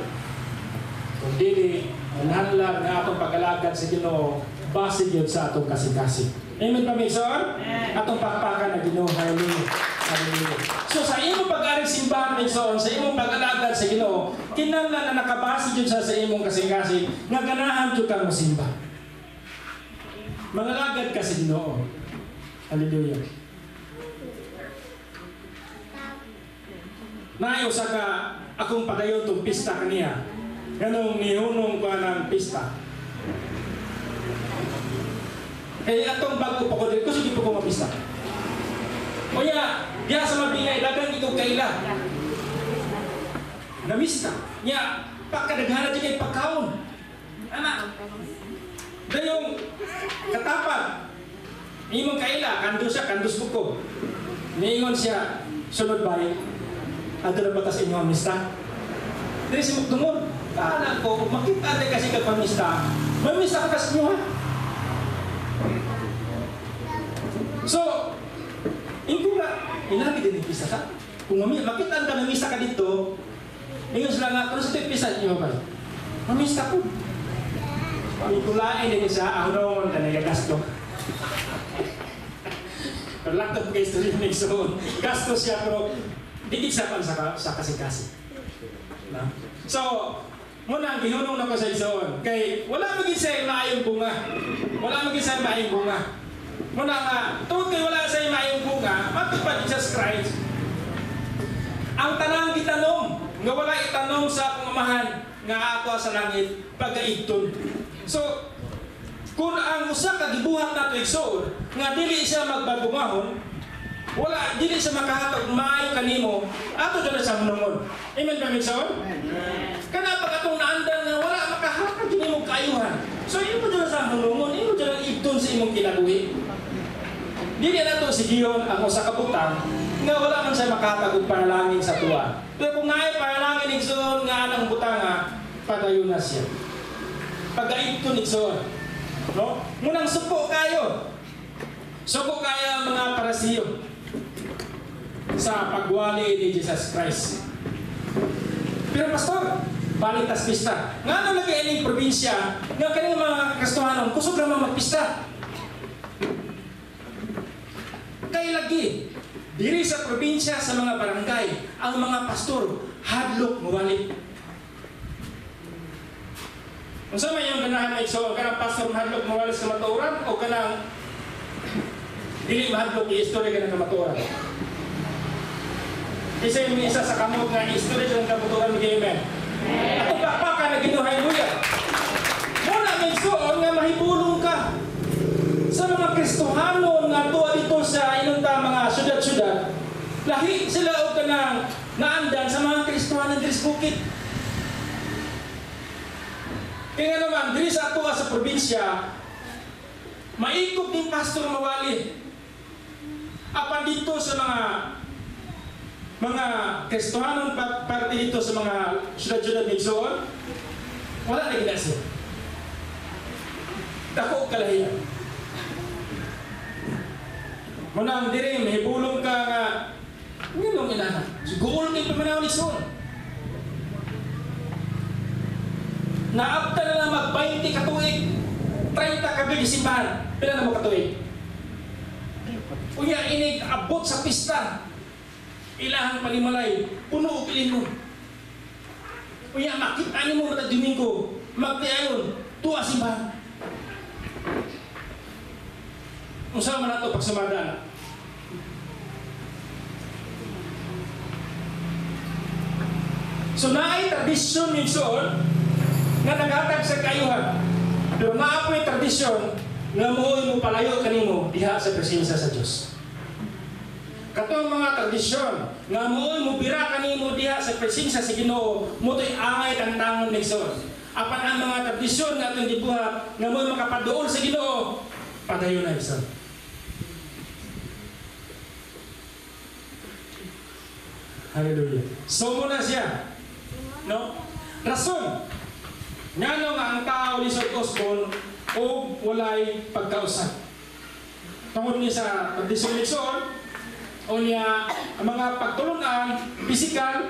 Kung dili, manhanlan nga atong pag-alagad sa Ginoo, base yun sa atong kasing-kasing. Amen pa migsoon? Atong pakpakan na Ginoo, hallelujah. So sa imong pag-aring simbahan migsoon, sa imong pag-alagad sa Ginoo, kinahanglan na nakabase jud sa imong kasing-kasing nga ganahan jud kang mosimba. Mangalagad ka sa Ginoo. Hallelujah. Nayo sa ka akong padayon tong pista kaniya. Ganong nihunong ko ng pista. Kaya atong bago pa ko dito, sige po ko mapista. O ya, diya sa mabingay, dagang itong kaila. Namista. Ya, pagkadaghana dyan kay pagkaon. Anak. Dayong katapag. Imong kaila, kandos siya, kandos buko. Niingon siya, sunod bay. Ato na batas inyo amista. Dili si Mugdungod. Kaanak ko, makita natin kasi kag pamista. Mamista ka kasi nyo ha. So, hindi ba, ilagi din yung pisa ka? Kung makita ka mamista ka dito, ngayon sila nga, kung sa ito pisa nyo ba? Mamista ko. Pangikulain din sa ahron na nagagasto. Pero laktod kayo ito rin nagsoon. Gasto siya, pero digit siya pa sa kasi-kasi. So, muna, gihunong na ko sa isoon. Kay, wala maging sa'yo maayong bunga. Wala maging sa'yo maayong bunga. Muna nga, tungkol kayo wala sa'yo maayong bunga, matupad Jesus Christ. Ang tanang gitanong, nga wala itanong sa akong amahan, nga ako sa langit, pagkaigton. So, kung ang usa ka gibuhat nato igsoon, nga dili siya magbabungahon, wala, dili siya makahatag maayo kanimo, ato dyan sa hunungon. Amen ba, Migsoon? Kana pag atong naandan nga wala makahatag din imong kaayuhan. So, imo dyan sa hunungon, imo dyan ang igton sa imong kinabuhi. Dili na ito sigiyon ang usa ka butang, nga wala man siya makahatag og panalangin sa tuwa. Pero kung naay panalangin igsoon nga anang butanga, padayon na siya. Pag-aigton igsoon. No? Munang suko kayo. Suko kaya mga parasiyo sa pagwali ni Jesus Christ. Pero pastor, balik tas pista. Nga nang lagi ining probinsya, nga kanyang mga Kristohanon, kusog naman magpista. Unsay lagi diri sa probinsya sa mga barangay ang mga pastor hadlok mawali. Unsa may yung ganahan ay so kanang pastor hadlok mawali sa matuoran o kanang dili mahadlok i-istorya kanang matuoran. Isa yung isa sa kamot nga istorya ng kamatuoran mga amen. Ako pa ka na ginuhay-luya. Muna may suon nga mahibulong ka sa mga Kristohanon nga tuwa dito sa inunta mga syudad-syudad. Lahi sila o kanang naandan sa mga Kristohanon diri sa bukid. Kaya nga naman, diri sa ato sa probinsya, maikot din pastor mawali. Apan dito sa mga Kristohanon parte dito sa mga syudad-syudad ni Igsoon, wala na ginasya. Dako kalahiyan. Munang diri, mahibulong ka nga, nginong inana, siguro kayo pamanahon ni Igsoon. Naabta na lang mag-20 katuig, 30 kabig simbahan, pila na mo katuig. Unya inig abot sa pista, ilahang palimalay, puno o pilin mo. Unya makita ni mo mata Domingo, magtiayon, tuwa simbahan. Usaha man nato pagsamada. So naay tradisyon ni Igsoon nga naghatag sa kayuhan. Pero naapoy tradisyon nga mooy mo palayo kanimo diha sa presensya sa Dios. Katong mga tradisyon nga mooy mo bira kanimo diha sa presensya sa Ginoo, motoy angay tantangon ni Igsoon. Apan ang mga tradisyon nga atong gibuhat nga mooy makapaduol sa Ginoo, padayon na Igsoon. Hallelujah. So muna siya. No? Rason. Ngano nga ang tao lisod gospel o walay pagkausap. Tungod ni sa tradisyon Igsoon o niya ang mga pagtulunan, pisikal,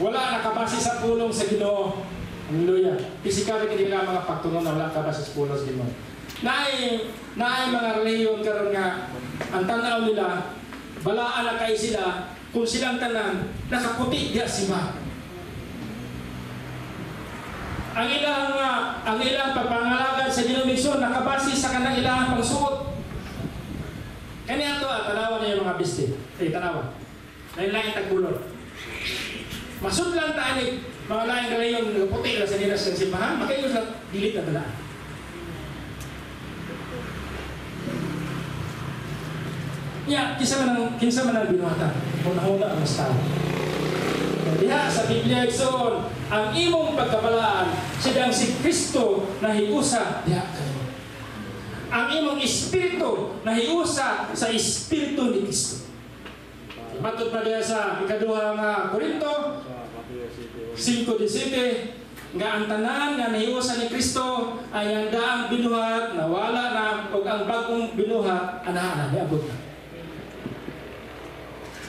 wala nakabase sa pulong sa Ginoo. Hallelujah. Pisikal rin nila mga pagtulunan wala nakabase sa pulong sa Ginoo. Naay mga reliyon karon nga ang tanaw nila balaan na kay sila kung silang tanan nakaputi diya simbahan. Ang ilang pagpangalagan sa Ginoong Igsoon nakabase sa kanang ilang pagsuot. Kani ato tanawan niya mga biste. Tanawan. Lain-lain tagbulod. Masud lang taanig mga lain kalayon nakaputi la sa nila sa simbahan, makayo sa dilit na dalaan. Ya, kinsa man ang binuhatan. Una-una ang mas tao. Diha sa Biblia Igsoon, ang imong pagkabalaan sidang si Kristo na hiusa diha kayo. Ang imong espiritu na hiusa sa espiritu ni Kristo. Matod pa diha sa ikaduha nga Korinto 5:17 nga ang tanan nga nahiusa ni Kristo ay ang daang binuhat na wala na ug ang bagong binuhat ana niabot na.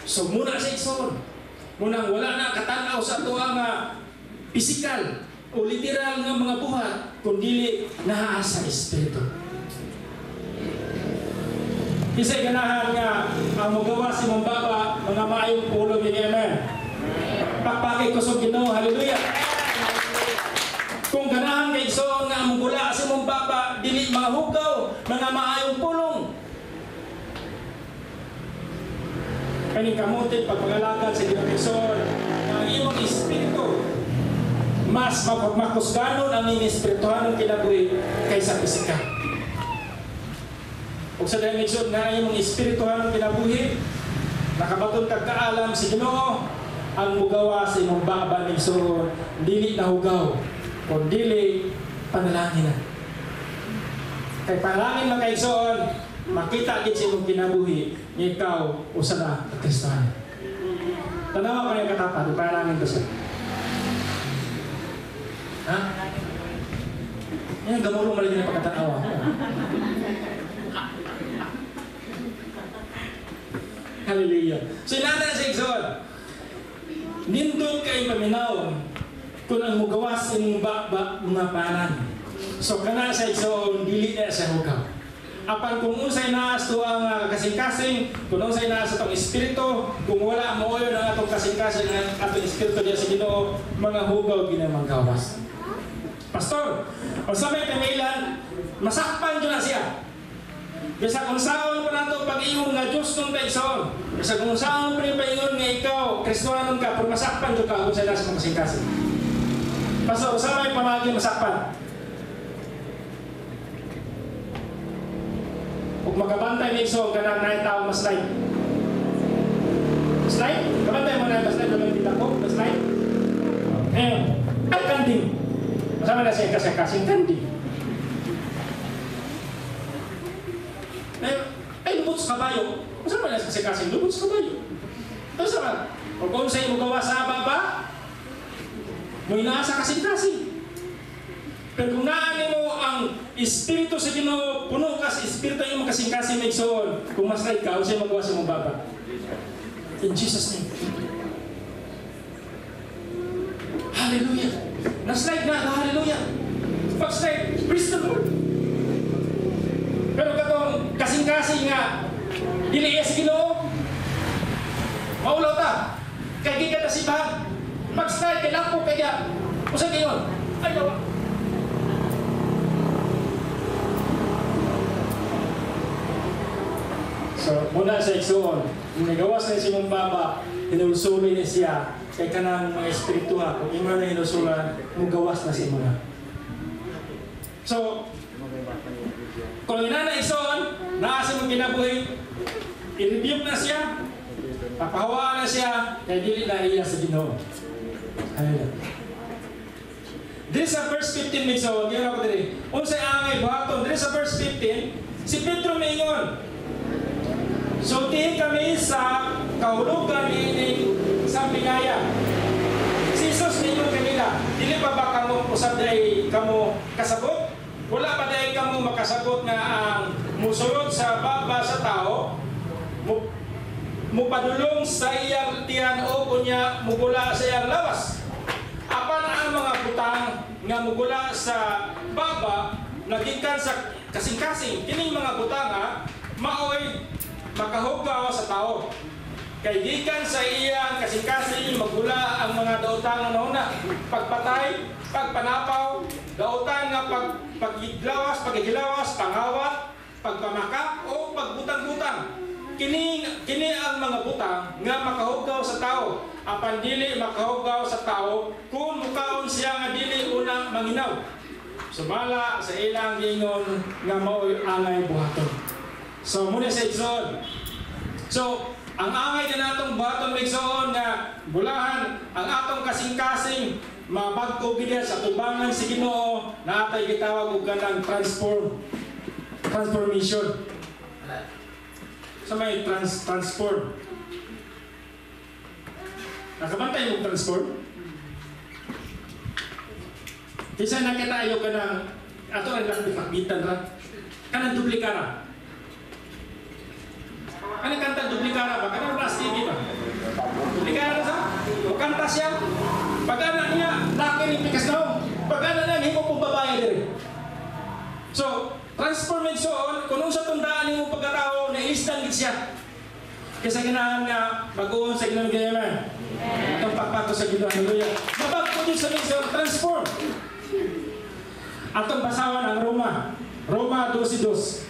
So muna sa Igsoon, munang wala na katanaw sa tuwa nga pisikal o literal nga mga buhat, kundi naa sa espiritu. Isa'y ganahan nga ang magawa si mong baba, mga maayong pulo ni Amen. Pakpakay ko sa Ginoo, hallelujah. Kung ganahan kay Igsoon nga ang gula si mong baba, dili mga hugaw, mga maayong pulong. Kaning kamutin pagpangalagan sa Ginoong Igsoon ang imong espiritu mas makusganon ang imong espirituhanon kinabuhi kaysa pisikal. Ug sa Ginoong Igsoon na imong espirituhanon kinabuhi nakabaton kag kaalam sa Ginoo ang mugawa sa imong baba ni Igsoon dili na hugaw o dili panalangin na. Kay panalangin man kay Igsoon makita gid sa imong kinabuhi nga ikaw usa na Kristiyan. Tanawa ko yung katapat, ipanalangin ko siya. Ha? Yan, gamulong maligyan ng pagkatanawa. Hallelujah. So inana sa Igsoon, nindot kay paminaw kung ang mugawas imong mga panan. So kana sa Igsoon, dili na sa hugaw. apan kung unsay naas to ang kasing-kasing, kung unsay naas atong espiritu, kung wala mo oyo ang atong kasing-kasing ang atong espiritu diya sa Ginoo, mga hugaw ginamanggawas. Pastor, sa may kamilan, masakpan dyan na siya. Bisa kung saan pa nato pag-ingon nga Diyos nung taigsoon. Bisa kung saan pa rin pa-ingon nga ikaw, Kristohanon ka, pero masakpan dyan ka kung sa nasa kasing-kasing. Pastor, sa may pamagi masakpan. Kung magabantay ni Igsoon, ganang na tao maslide. Slide? Kabantay mo na maslide, naman dito ko, maslide. Ay, kanding. Masama na siya kasing kanding. Ay, lubot sa kabayo. Masama na siya kasing lubot sa kabayo. Masama. Kung sa'yo mo gawa sa baba, mo inaasa kasing-kasing. Pero kung naani mo ang Espiritu sa Ginoo, puno ka sa Espiritu yung kasing-kasing may Igsoon, kung maslide ka, o siya magawa sa mong baba. In Jesus' name. Hallelujah. Na-slide na, hallelujah. Pag-slide, praise the Lord. Pero katong kasing-kasing nga, dili sa Ginoo, maulaw ta. Kaya gikan na si Bahag. Pag-slide, kailangan po kaya. O sa gayon, ay nawa. So, muna sa Igsoon, kung nagawas na si mong baba, hinulsuli niya siya, kay kanang mga espiritu ha, kung ima na hinusulan, gawas na si muna. So, kung ina na Igsoon, naasa mong kinabuhi, i-rebuke na siya, papahawaan na siya, kaya dili na iya sa Ginoo. Hallelujah. Dili sa verse 15 Igsoon, yun ako dili. Unsay angay buhaton, dili sa verse 15, si Pedro maingon, so, tihin kami sa kahulugan ni sa bigaya. Si Jesus ninyo kanila, dili pa ba kamo usab day kamo kasabot? Wala pa day kamo makasabot nga ang musulod sa baba sa tao, mupadulong sa iyang tiyan o kunya mugula sa iyang lawas. Apan ang mga butang nga mugula sa baba nagikan sa kasing-kasing, kining mga butang maoy makahugaw sa tao. Kay gikan sa iyang kasing-kasing magula ang mga daotang na una. Pagpatay, pagpanapaw, daotan nga pagiglawas, pangawat, pagpamaka o pagbutang-butang. Kini ang mga butang nga makahugaw sa tao. Apan dili makahugaw sa tao kung mukaon siya nga dili una manginaw. Sumala sa ilang gingon nga maoy angay buhaton. So, muna sa Igsoon. So, ang angay na natong buhaton ng Igsoon nga bulahan, ang atong kasing-kasing mabagko gid sa tubangan si Ginoo na atay gitawag og kanang transformation. So, may transform. Nakabantay mo transform? Kisa nakita ayo kanang ato ang lakbitan ra. Kanang duplikara. Ano kanta duplikara ba? Kanang last TV ba? Duplikara sa? O kanta siya? Pag-ana niya, laki ni pikas na pag-ana niya, hindi mo pong babae din. So, transformation, kung sa tundaan mo pagkatao, na-instant siya. Kasi ginahan nga, bagoon sa ginang gayaman. Itong pagpato sa ginang, hallelujah. Mabagpo din sa mission, transform. Atong basawan ang Roma 12:2.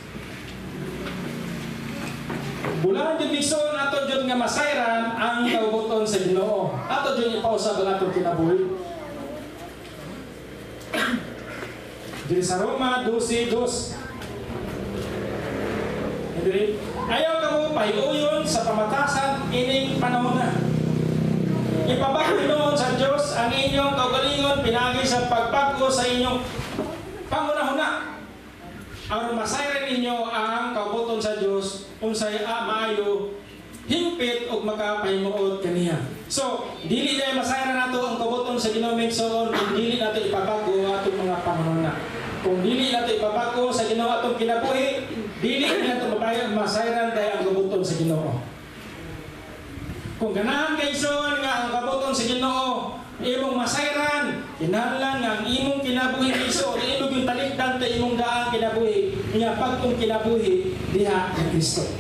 Bulan yung Igsoon ato dyan nga masayran ang kaubuton sa Ginoo. Ato dyan ipausab ang atong kinabuhi. Dili sa Roma 12:2. Ayaw ka mo pahiuyon sa pamatasan ining panahon na. Ipabago noon sa Diyos ang inyong kaugalingon pinagi sa pagbago sa inyong pangunahuna. Aron masayran ninyo ang kaubuton sa Dios unsay maayo hingpit og makapahimuot kaniya. So, dili na masayran nato ang kaubuton sa Ginoo Igsoon kung dili nato ipabago atong mga pangunahuna. Kung dili nato ipabago sa Ginoo atong kinabuhi, dili nato masayran dahil ang kaubuton sa Ginoo. Kung ganahan kay Igsoon nga ang kaubuton sa Ginoo imong masayran, kinahanglan nga ang imong kinabuhi iso, ilog yung talikdan ta imong daan kinabuhi, nga pagkong kinabuhi diha ni Kristo.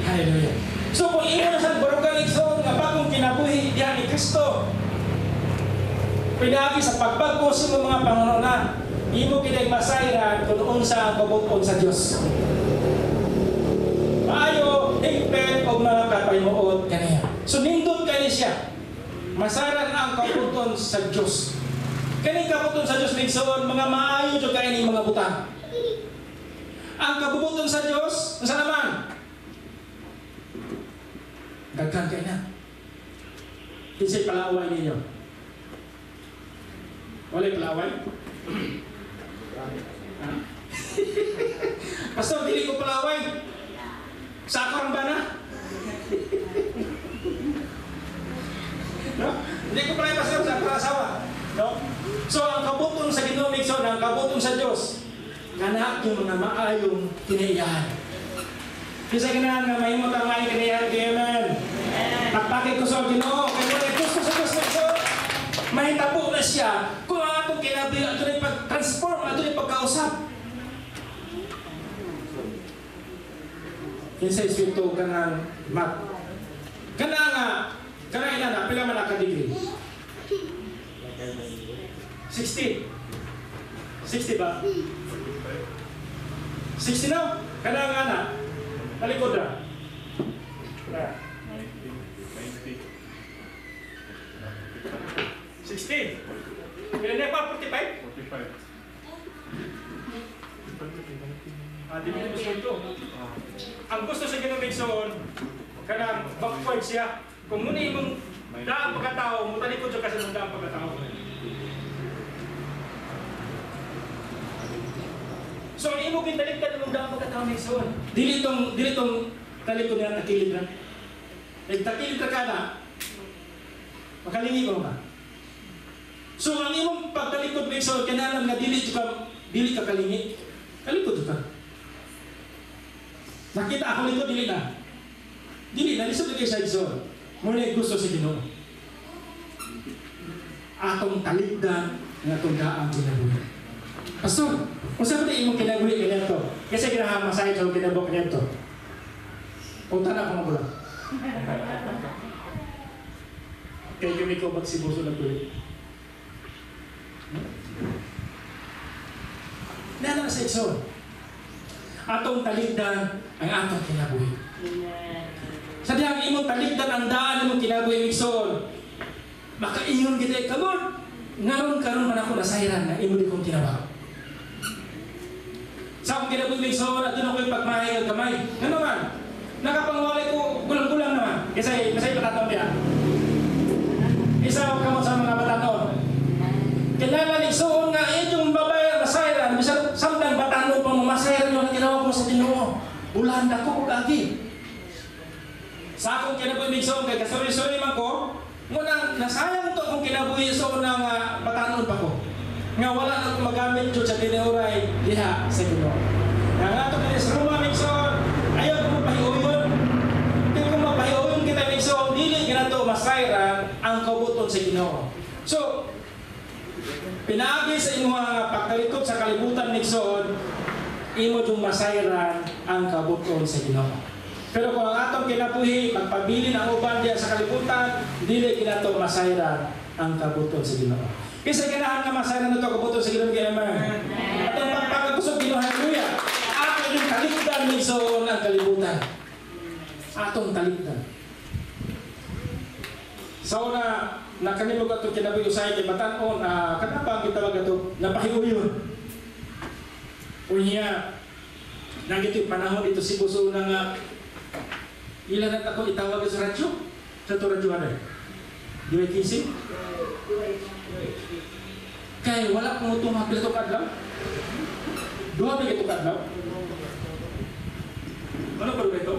Hallelujah. So kung imo na sa barugan iso nga pagkong kinabuhi diha ni Kristo, pinagi sa pagbago sa mga pangunahan, imo kinay masayran kung unsa ang kabuton sa Dios. Maayo, higpit o mga kapahimuot kaniya. So nindot kani siya. Masaran ang kabuton sa Diyos. Kani kabuton sa Diyos ligsoon, mga maayo jud kay mga butang. Ang kabuton sa Diyos, unsa naman? Daghan kay na. Kinsay palaway ninyo? Walay palaway? Pastor, dili ko palaway. Sakang ba na? No? Hindi ko pala pastor sa asawa. No? So, ang kabuton sa Ginoo Migson, ang kabuton sa Diyos, ganak yung mga maayong kinaiyahan. Kasi ganahan nga mahimot ang maayong kinaiyahan kayo, amen. Pagpakit ko sa Ginoo, kaya wala gusto sa Diyos Migson, mahitabo na siya kung ang atong kinabi, ito na pag-transform, ito na pagkausap. Kinsay Espiritu kanang mat. Kanang ina na, pila man nakadegree? 60. 60 ba? 60 na? Kanang na? Talikod na? 16. Pila na pa? 45? 45. Di mo gusto ito. Ang gusto sa Ginoo Migson, kanang backward siya. Kung muna imong daang pagkatao, mutalikod siya kasi ng daang pagkatao. So, ang imo kintalikdan ng daang pagkatao Migson. Dili tong talikod niya takilid na. Takilid ka na, makalingi ko ka. So, ang imong pagtalikod Migson, kanalang nga dili ka kalingi. Talikod ka. Nakita ako nito, dili na. Dili na, lisod na kayo sa Igsoon. Muna gusto sa Ginoo. Atong taligdan ng atong daang kinabuhi. Pastor, kung saan ba imong kinabuhi ganito? Kasi kinahang masayit sa kinabuhi ganito. Punta na ako magulang. Kaya kami ko magsibuso na tuloy. Nana sa Igsoon. Atong taligdan ang atong kinabuhi. Sadyang imong taligdan ang daan imong kinabuhi Migson. Makaingon kita kamon. Ngaron karon man ako nasayran na imo di kong tinabaho. Sa akong kinabuhi Migson at doon ako'y pagmahay ng kamay. Ano man? Nakapangwalay ko gulang-gulang naman. Kasi pataton niya. Isa kamon sa mga batanon. Kilala Migson nga inyong babae nasayran. Bisag samdang batanon pang masayran yung tinawag mo sa Ginoo. Ulan ako lagi. Sa akong kinabuhi Migson, kay kasuri-suri man ko, muna nasayang to akong kinabuhi so na nga batanon pa ko. Nga wala na akong magamit dyan sa tinuray diha sa Ginoo. Nga nga ito kanis Roma Migson, ayaw ko mapahiuyon. Hindi ko mapahiuyon kita Migson, dili ginato masayran ang kabuton sa Ginoo. So, pinaagi sa inyong mga pagkalikot sa kalibutan Migson, imo yung masayran ang kabuton sa Ginoo. Pero kung ang atong kinabuhi, magpabilin ang uban diya sa kalibutan, dili ginato masayran ang kabuton sa Ginoo. Kasi ganahan nga masayran ito kabuton sa Ginoo, amen. Atong pagpagkusog Ginoo, hallelujah. Atong yung kaligdan Migson ang kalibutan. Atong kaligdan. Sa una, nakanimog atong kinabuhi usay kay batan-on, kanapa ang gitawag ato napahiuyon. Unya, nagito panahon dito si Buso na nga ilan at ako itawag sa radyo? Sa ito radyo ano? Diway kisi? Kaya wala kong itong hapil ito kadlaw? Duha ba ito kadlaw? Ano ba ito?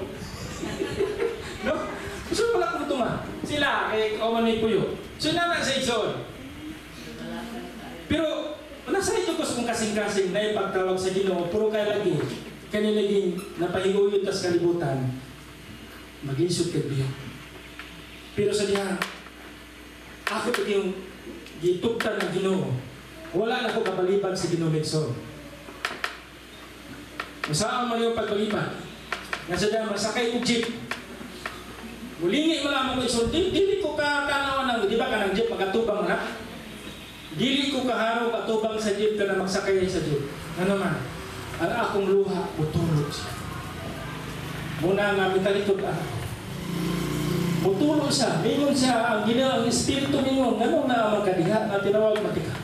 No? So wala kong itong sila, kay Oman ni Puyo. So naman sa Igsoon. Pero nasa ito ko sa kong kasing-kasing na yung pagtawag sa Ginoo, puro kaya lagi, kanilaging napahiguyod tas kalibutan, mag-insult ka biya. Pero sa diyan, Ako ito yung gitugtan ng Ginoo. Wala na ko kapaliban sa Ginoo Megson. Kung saan man yung pagpaliban, nasa dama, sakay ko jeep. Mulingi mo lang mo Megson, dili ko katanawan ng, di ba ka ng jeep, magatubang na? Dili ko kaharaw katubang sa jeep ka na magsakay sa jeep. Ano man, ang akong luha, utulog siya. Muna nga, mitalikod ako. Utulog siya, mingon siya, ang gina, ang espiritu mingon, ganun na ang magkadiha na tinawag matika.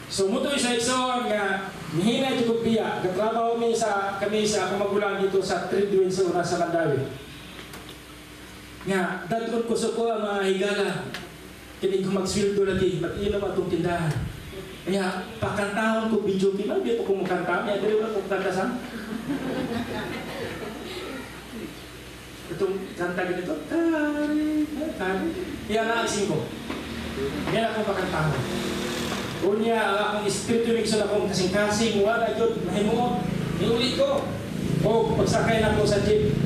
So, muto isa ison nga, mihina di ko biya, katrabaho kami sa akong magulang dito sa Tridwin sa una sa Mandawi. Nga, dadon ko sa ko ang mga higala, kinig ko magswildo lagi, mag-inom atong tindahan. Kaya, pakantahon ko video kima, di po kumukanta, kaya dali wala kumukanta sa itong kanta ganito, tari, yan ang ising ko. Yan akong pakantahon. Unya, ang akong espiritu mixon akong kasing-kasing, wala yun, mahimuot, niulit ko. O, pagsakay na ko sa jeep,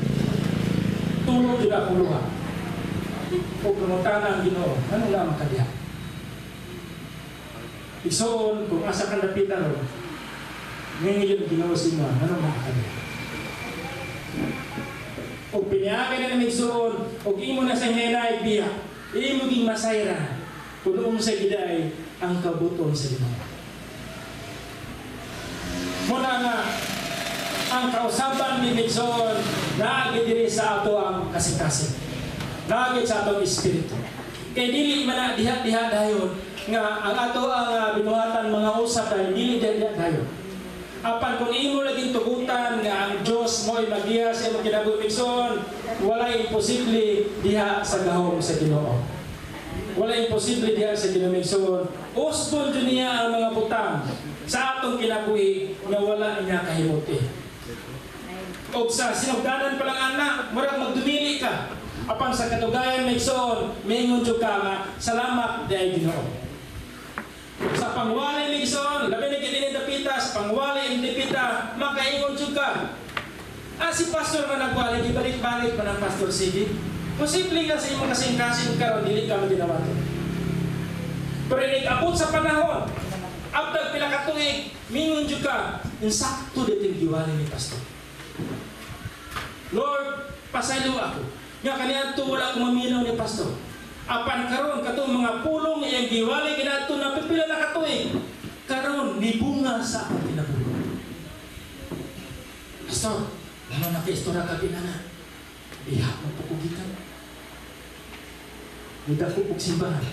tulog yun akong luha. O, pumutana ang Ginoo, ano nga makadiha? Isoon, kung asa kang lapitan ron, ngayon yun Ginoo si mo, ano makadiha? O, piniagay na namin isoon, o imo na sa henay biya, imo ging masayra, kung noong sa giday, ang kabuton sa Ginoo. Muna nga, ang kausaban ni Megson, naagid diri sa ato ang kasing-kasing. Naagid sa atong espiritu. Kaya dili man na diha-diha dayon, nga ang ato ang binuhatan mga usap ay dili diha-diha dayon. Apan kung imo laging tugutan nga ang Diyos mo ay magiya sa imong kinabuhi Megson, wala imposible diha sa gahom sa Ginoo. Wala imposible diha sa Ginoo Megson. Usbon dyan niya ang mga butang sa atong kinabuhi na wala niya kahimuti. O sa sinugdanan pa lang anak, marang magdumili ka. Apan sa katugayan Megson, mingon jud ka nga, salamat diay Ginoo. Sa pangwalay Megson, labi na kini dapita, sa pangwalay dapita, makaingon jud ka. Si pastor man nagwalay, ibalik-balik pa ng pastor sige. Posible nga sa imong kasing-kasing karon dili ka maginawato. Pero nag-abot sa panahon, after pila ka tuig, mingon jud ka, insakto diting giwalay ni pastor. Lord, pasaylo ako. Nga kaniadto wala ko maminaw ni pastor. Apan karon katong mga pulong iyang giwalay kinaadto na pipila na ka tuig. Karon nibunga sa akong kinabuhi. Pastor, ano na kay istorya ka ginana? Diha mo pukugitan. Nidako og simbahan.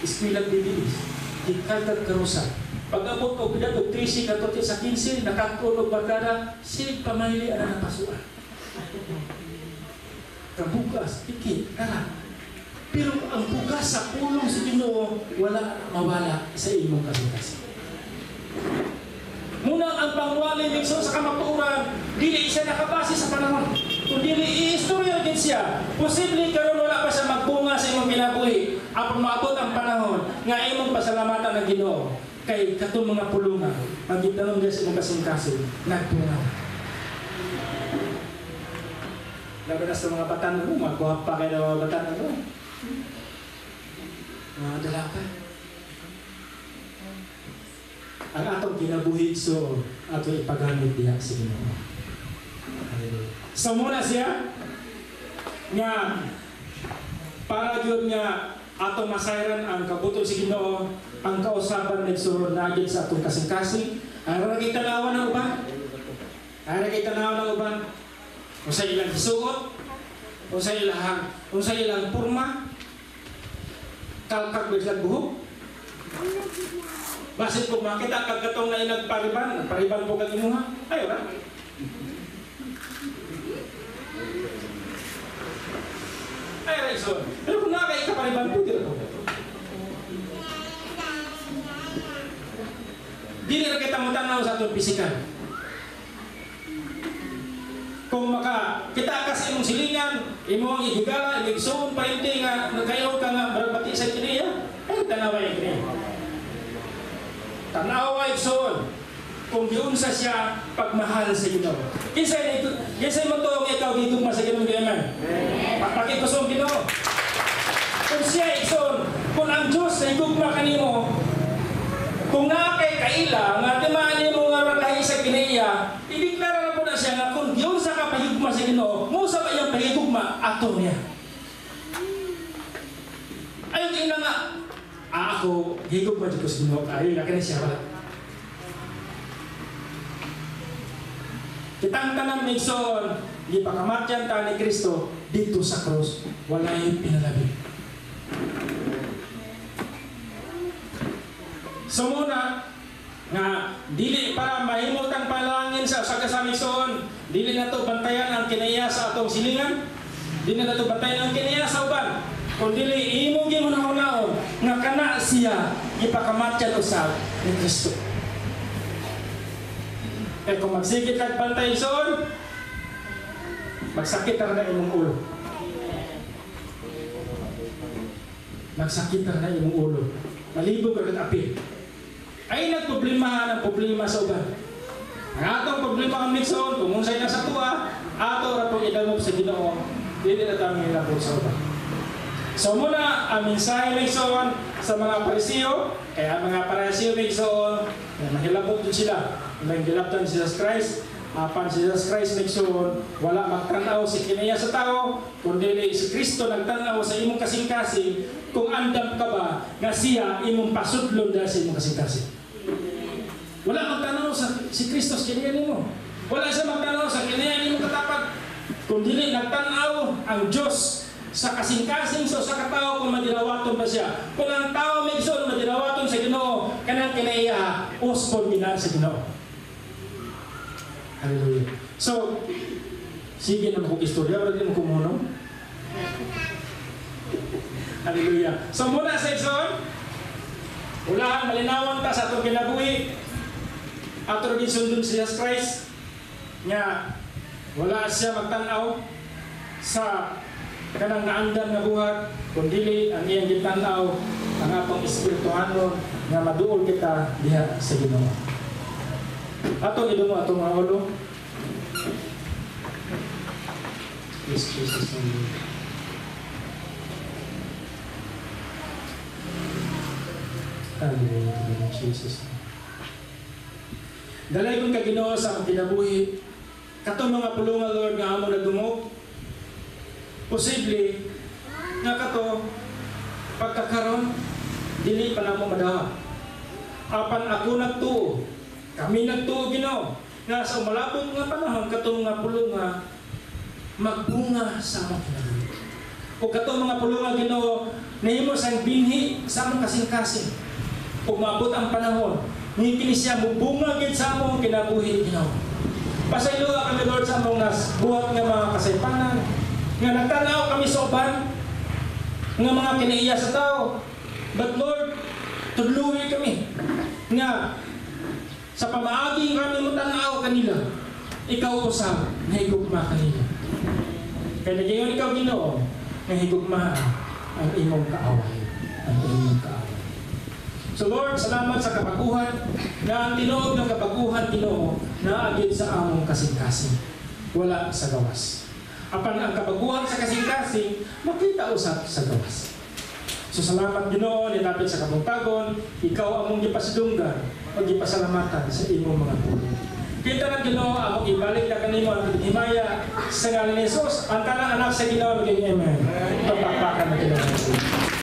Eskwela bibilis. Gikantag karusa. Pag-abot ko pila og 13 katote sa 15 nakatulog barkada sig pamayli ana napasuan. Kabugas, pikit, tara. Pero ang bugas sa pulong sa Ginoo wala mawala sa imong kasing-kasing. Munang ang pangwalay Megson sa kamatuoran, dili siya nakabase sa panahon. Kung dili i-istorya din siya, posible karon wala pa siya magbunga sa imong kinabuhi. Apang maabot ang panahon nga imong pasalamatan ng Ginoo kay katong mga pulungan, magitanong din sa imong kasing-kasing, nagbunga. Labi na sa mga batan mo, mga guwapa kayo ng mga batan mo. Mga dalaga. Ang atong kinabuhi so ato ipagamit diha sa Ginoo. So muna siya nga para gyud nga atong masayran ang kabuton sa Ginoo, ang kausaban nagsulod na gyud sa atong kasing-kasing. Ara kita tanawan ng uban. Ara kita tanawan ng uban. Kung sa ilang hisuot, kung sa ilang purma, kalkag bilang buhok. Basit kung makita kagkatong na nagpariban po kag imuha, ayaw na. Ayaw na iso. Pero kung nakakaikapariban po, dili na kita mutanaw sa atong pisikal. Kung kita kasi imong silingan, imong ihigala, imigsoon pa hindi nga nagkayaw ka nga barbati sa kiniya, ay tanawa yung kiniya. Tanawa igsoon kung giunsa siya pagmahal sa Ginoo. Kinsay mo to ang ikaw dito sa Ginoo, amen. Pagpakikusong Ginoo. Kung siya igsoon, kung ang Diyos na higugma kanimo, kung nga kay kaila, nga timaan nimo nga rakahi sa kinaiya, ideklara na po na siya nga kung yun sa kapahigugma sa Ginoo, musa ba iyang pahigugma, ato niya. Ayun yun na nga, ako, higugma dito sa Ginoo, ayun, nakin siya wala. Kitang tanan migsoon, di pa kamatyan ta ni Kristo dito sa krus, wala yung pinalabi. So muna, nga dili para mahimutang palangin sa kasamigsoon, dili na to bantayan ang kinaiya sa atong silingan, dili na to bantayan ang kinaiya sa uban, kung dili imo gimunahon nga kana siya ipakamatyan usab ni Kristo. Kaya kung magsigit kag bantay soon, magsakit na imong ulo. Magsakit na imong ulo. Malibog ka api. Ay nagproblemahan ang problema sa uban. Ang atong problema ang mixon, kung unsay na sa tuwa, ato ra pong idalog sa Ginoo, dili na tayo nilabot sa uban. So muna, ang mensahe mixon sa mga Parisiyo, kaya ang mga Parisiyo mixon, mahilabot din sila. Nang gilabtan si Jesus Christ, apan si Jesus Christ mixon, wala magtanaw si kinaya sa tao, kundi si Kristo nagtanaw sa imong kasing-kasing, kung andam ka ba nga siya imong pasudlon dahil sa imong kasing-kasing. Wala magtanaw si Kristo sa kinaya nimo. Wala siya magtanaw sa kinaya nimo katapat, kundi nagtanaw ang Diyos sa kasing-kasing so sa katao kung madinawaton ba siya. Kung ang tao mixon madinawaton sa Ginoo, kanang kinaya uspon gina sa Ginoo. Hallelujah. So, sige na kong istorya, wala din mo kumunong. Hallelujah. So, muna sa Exxon, ulahan, malinawan ta sa itong kinabuhi. Ato rin sundun si Jesus Christ, nga wala siya magtanaw sa kanang naandan nga buhat, kundi ang iyang gitanaw, ang atong espirituhanon, nga maduol kita diha sa Ginoo. Ato idong mo atong mga ulo. Yes, Jesus name. Hallelujah, Jesus. Dalay kong Ginoo sa akong kinabuhi, katong mga pulungan Lord nga amo nagdumog. Posible nga kato pagkakaroon dili pa namo madawa. Apan ako nagtuo. Kami nagtuo Ginoo nga sa malabot nga panahon katong mga pulunga magbunga sa among kinabuhi. O katong mga pulunga Ginoo nahimo sang binhi sa among kasing-kasing. O maabot ang panahon ni kini siya mubunga gid sa among kinabuhi Ginoo. Pasaylo kami Lord sa among buhat nga mga kasaypanan nga nagtanaw kami sa uban nga mga kinaiya sa tao. But Lord, tudluwi kami nga sa pamaaging kami mo tanaw kanila, ikaw usab na higugma kanila. Kaya nagyayon ikaw Ginoo na higugma ang imong kaaway. Ang imong kaaway. So Lord, salamat sa kapaguhan na ang tinuod ng kapaguhan Ginoo na agid sa among kasing-kasing. Wala sa gawas. Apan ang kapaguhan sa kasing-kasing, makita usab sa gawas. So salamat Ginoo, nilapit sa kabuntagon, ikaw among gipasidunggan o gipasalamatan sa imong mga pulong. Kita na Ginoo, among ibalik na kanimo ang himaya sa ngalan ni Jesus. Ang tanang anak sa Ginoo, maging amen.